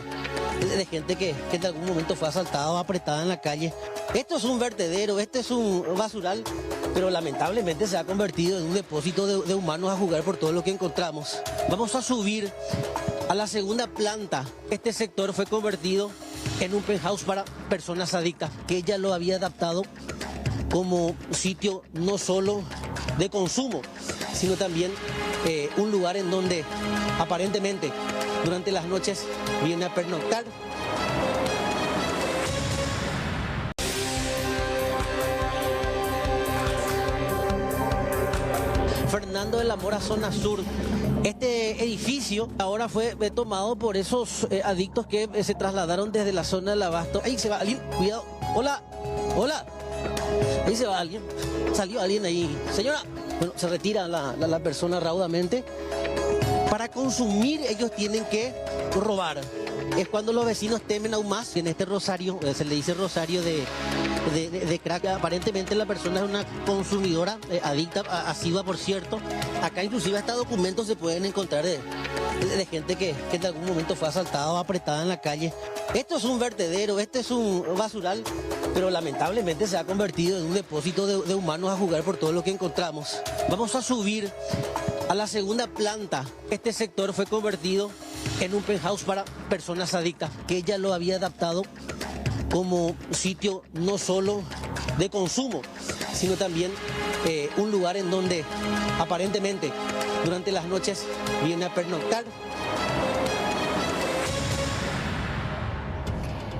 gente que en algún momento fue asaltada o apretada en la calle. Esto es un vertedero, este es un basural, pero lamentablemente se ha convertido en un depósito de humanos a jugar por todo lo que encontramos. Vamos a subir a la segunda planta. Este sector fue convertido en un penthouse para personas adictas, que ella lo había adaptado como sitio no solo de consumo, sino también un lugar en donde aparentemente durante las noches viene a pernoctar. Fernando de la Mora, zona sur. Este edificio ahora fue tomado por esos adictos que se trasladaron desde la zona del Abasto. Ahí se va alguien, cuidado. Hola, hola. Ahí se va alguien. Salió alguien ahí. Señora, bueno, se retira la persona raudamente. Para consumir ellos tienen que robar. Es cuando los vecinos temen aún más. En este rosario, se le dice rosario de crack. Aparentemente la persona es una consumidora adicta, asidua por cierto. Acá inclusive hasta documentos se pueden encontrar de gente que en algún momento fue asaltada o apretada en la calle. Esto es un vertedero, este es un basural, pero lamentablemente se ha convertido en un depósito de humanos a jugar por todo lo que encontramos. Vamos a subir a la segunda planta. Este sector fue convertido en un penthouse para personas adictas, que ella lo había adaptado como sitio no solo de consumo, sino también un lugar en donde aparentemente durante las noches viene a pernoctar.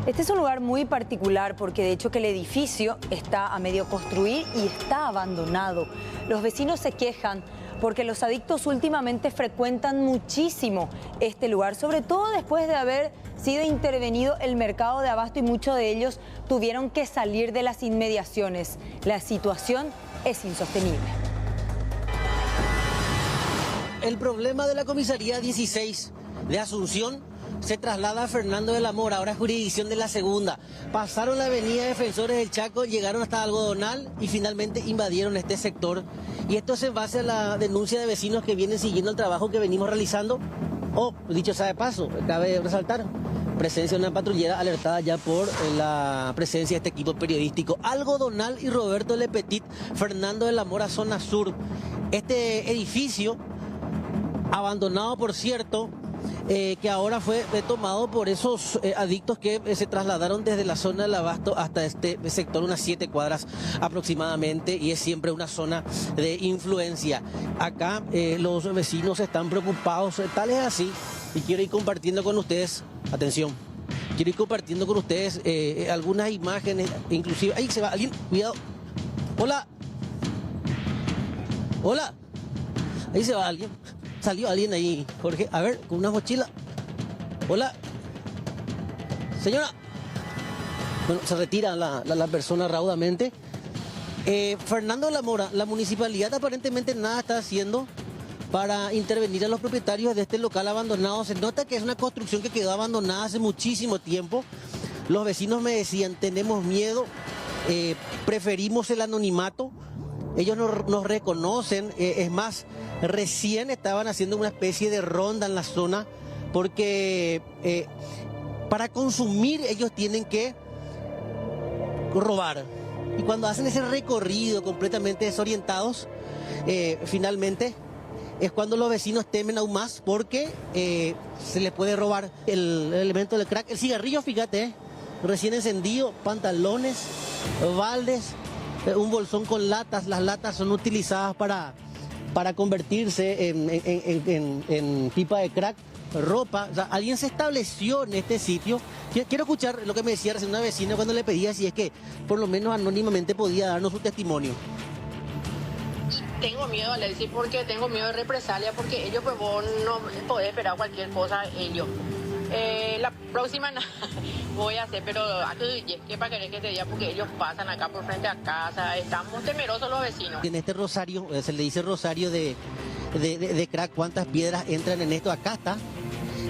Este es un lugar muy particular porque de hecho que el edificio está a medio construir y está abandonado. Los vecinos se quejan porque los adictos últimamente frecuentan muchísimo este lugar, sobre todo después de haber sido intervenido el mercado de abasto y muchos de ellos tuvieron que salir de las inmediaciones. La situación es insostenible. El problema de la comisaría 16 de Asunción se traslada a Fernando de la Mora, ahora es jurisdicción de la segunda. Pasaron la avenida Defensores del Chaco, llegaron hasta Algodonal y finalmente invadieron este sector. Y esto es en base a la denuncia de vecinos que vienen siguiendo el trabajo que venimos realizando. Dicho sea de paso, cabe resaltar, presencia de una patrullera alertada ya por la presencia de este equipo periodístico. Algodonal y Roberto Lepetit, Fernando de la Mora, zona sur. Este edificio, abandonado por cierto, que ahora fue tomado por esos adictos que se trasladaron desde la zona del abasto hasta este sector, unas 7 cuadras aproximadamente, y es siempre una zona de influencia. Acá los vecinos están preocupados, tal es así, y quiero ir compartiendo con ustedes, atención, quiero ir compartiendo con ustedes algunas imágenes, inclusive, ahí se va alguien, cuidado, hola, hola, ahí se va alguien. Salió alguien ahí, Jorge, a ver, con una mochila. Hola. Señora. Bueno, se retira la persona raudamente. Fernando de la Mora, la municipalidad aparentemente nada está haciendo para intervenir a los propietarios de este local abandonado. Se nota que es una construcción que quedó abandonada hace muchísimo tiempo. Los vecinos me decían, tenemos miedo, preferimos el anonimato. Ellos nos reconocen, es más, recién estaban haciendo una especie de ronda en la zona porque para consumir ellos tienen que robar. Y cuando hacen ese recorrido completamente desorientados, finalmente es cuando los vecinos temen aún más porque se les puede robar el elemento del crack. El cigarrillo, fíjate, recién encendido, pantalones, baldes, un bolsón con latas. Las latas son utilizadas para convertirse en pipa de crack, ropa. O sea, alguien se estableció en este sitio. Quiero escuchar lo que me decía recién una vecina cuando le pedía si es que por lo menos anónimamente podía darnos su testimonio. Tengo miedo, Alexis, porque tengo miedo de represalia, porque ellos pues vos no podés esperar cualquier cosa ellos. La próxima voy a hacer, pero ¿qué para querer que te diga? Porque ellos pasan acá por frente a casa, estamos temerosos los vecinos. En este rosario, se le dice rosario de crack, ¿cuántas piedras entran en esto? Acá está.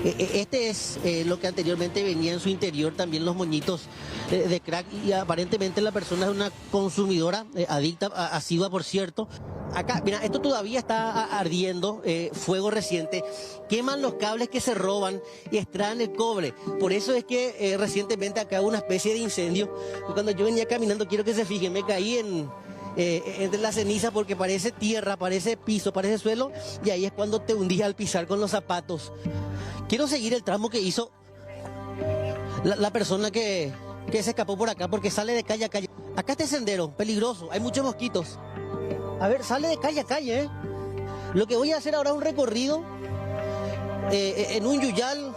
Este es lo que anteriormente venía en su interior, también los moñitos de crack, y aparentemente la persona es una consumidora, adicta, asidua por cierto. Acá, mira, esto todavía está ardiendo, fuego reciente, queman los cables que se roban y extraen el cobre. Por eso es que recientemente acá hubo una especie de incendio. Cuando yo venía caminando, quiero que se fijen, me caí entre la ceniza porque parece tierra, parece piso, parece suelo, y ahí es cuando te hundís al pisar con los zapatos. Quiero seguir el tramo que hizo la persona que se escapó por acá, porque sale de calle a calle. Acá este sendero, peligroso, hay muchos mosquitos. A ver, sale de calle a calle, ¿eh? Lo que voy a hacer ahora es un recorrido en un yuyal.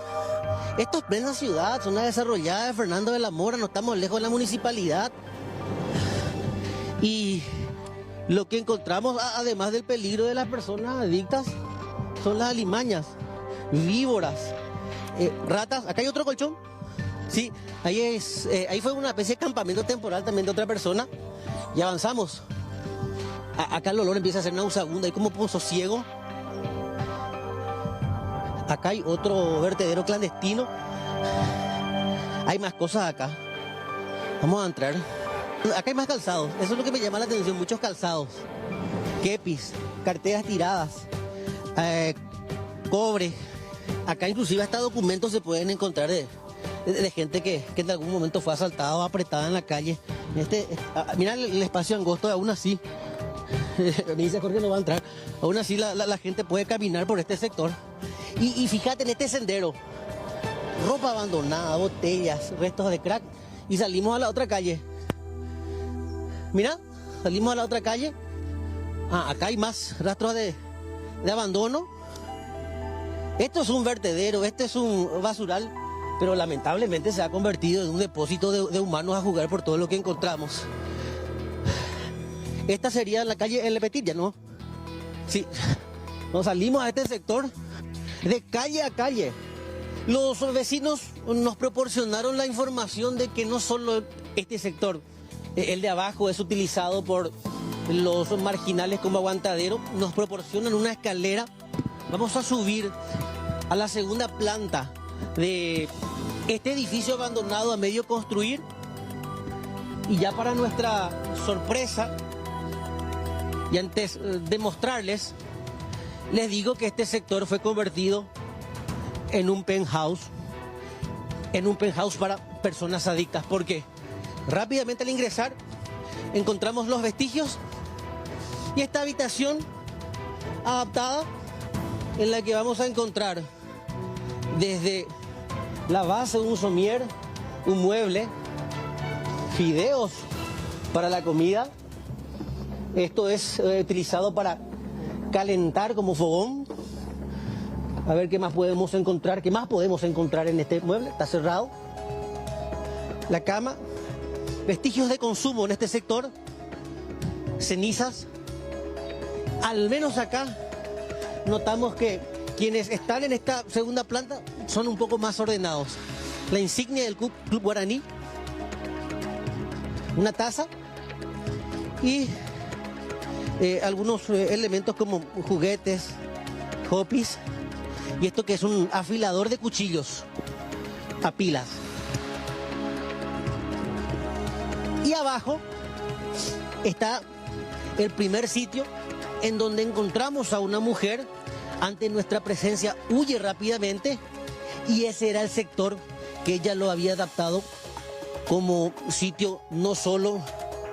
Esto es plena ciudad, zona desarrollada de Fernando de la Mora, no estamos lejos de la municipalidad. Y lo que encontramos, además del peligro de las personas adictas, son las alimañas, víboras, ratas. Acá hay otro colchón. Sí, ahí fue una especie de campamento temporal también de otra persona. Y avanzamos. Acá el olor empieza a ser nauseabundo, hay como pozo ciego. Acá hay otro vertedero clandestino. Hay más cosas acá. Vamos a entrar. Acá hay más calzados, eso es lo que me llama la atención, muchos calzados. Kepis, carteras tiradas, cobre. Acá inclusive hasta documentos se pueden encontrar de gente que en algún momento fue asaltada o apretada en la calle. Mira el espacio angosto, aún así. Me dice Jorge no va a entrar. Aún así la gente puede caminar por este sector. Y fíjate en este sendero. Ropa abandonada, botellas, restos de crack. y salimos a la otra calle. Mira, salimos a la otra calle. Acá hay más rastros de abandono. Esto es un vertedero, este es un basural, pero lamentablemente se ha convertido en un depósito de humanos a jugar por todo lo que encontramos. Esta sería la calle El Petilla, ¿no? Sí, nos salimos a este sector de calle a calle. Los vecinos nos proporcionaron la información de que no solo este sector, el de abajo, es utilizado por los marginales como aguantadero. Nos proporcionan una escalera. Vamos a subir a la segunda planta de este edificio abandonado a medio construir. Y ya para nuestra sorpresa, y antes de mostrarles, les digo que este sector fue convertido en un penthouse para personas adictas, porque rápidamente al ingresar encontramos los vestigios y esta habitación adaptada en la que vamos a encontrar desde la base, un somier, un mueble, fideos para la comida. Esto es utilizado para calentar como fogón. A ver qué más podemos encontrar, qué más podemos encontrar en este mueble. Está cerrado. La cama, vestigios de consumo en este sector, cenizas. Al menos acá notamos que quienes están en esta segunda planta son un poco más ordenados. La insignia del Club Guaraní, una taza y algunos elementos como juguetes, hopis, y esto que es un afilador de cuchillos a pilas. Y abajo está el primer sitio en donde encontramos a una mujer. Ante nuestra presencia huye rápidamente y ese era el sector que ella lo había adaptado como sitio no solo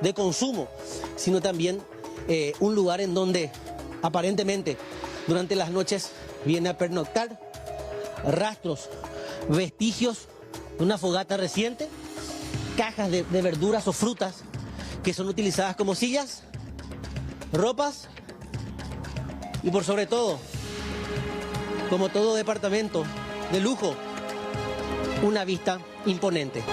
de consumo, sino también un lugar en donde aparentemente durante las noches viene a pernoctar. Rastros, vestigios de una fogata reciente, cajas de verduras o frutas que son utilizadas como sillas, ropas y por sobre todo, como todo departamento de lujo, una vista imponente.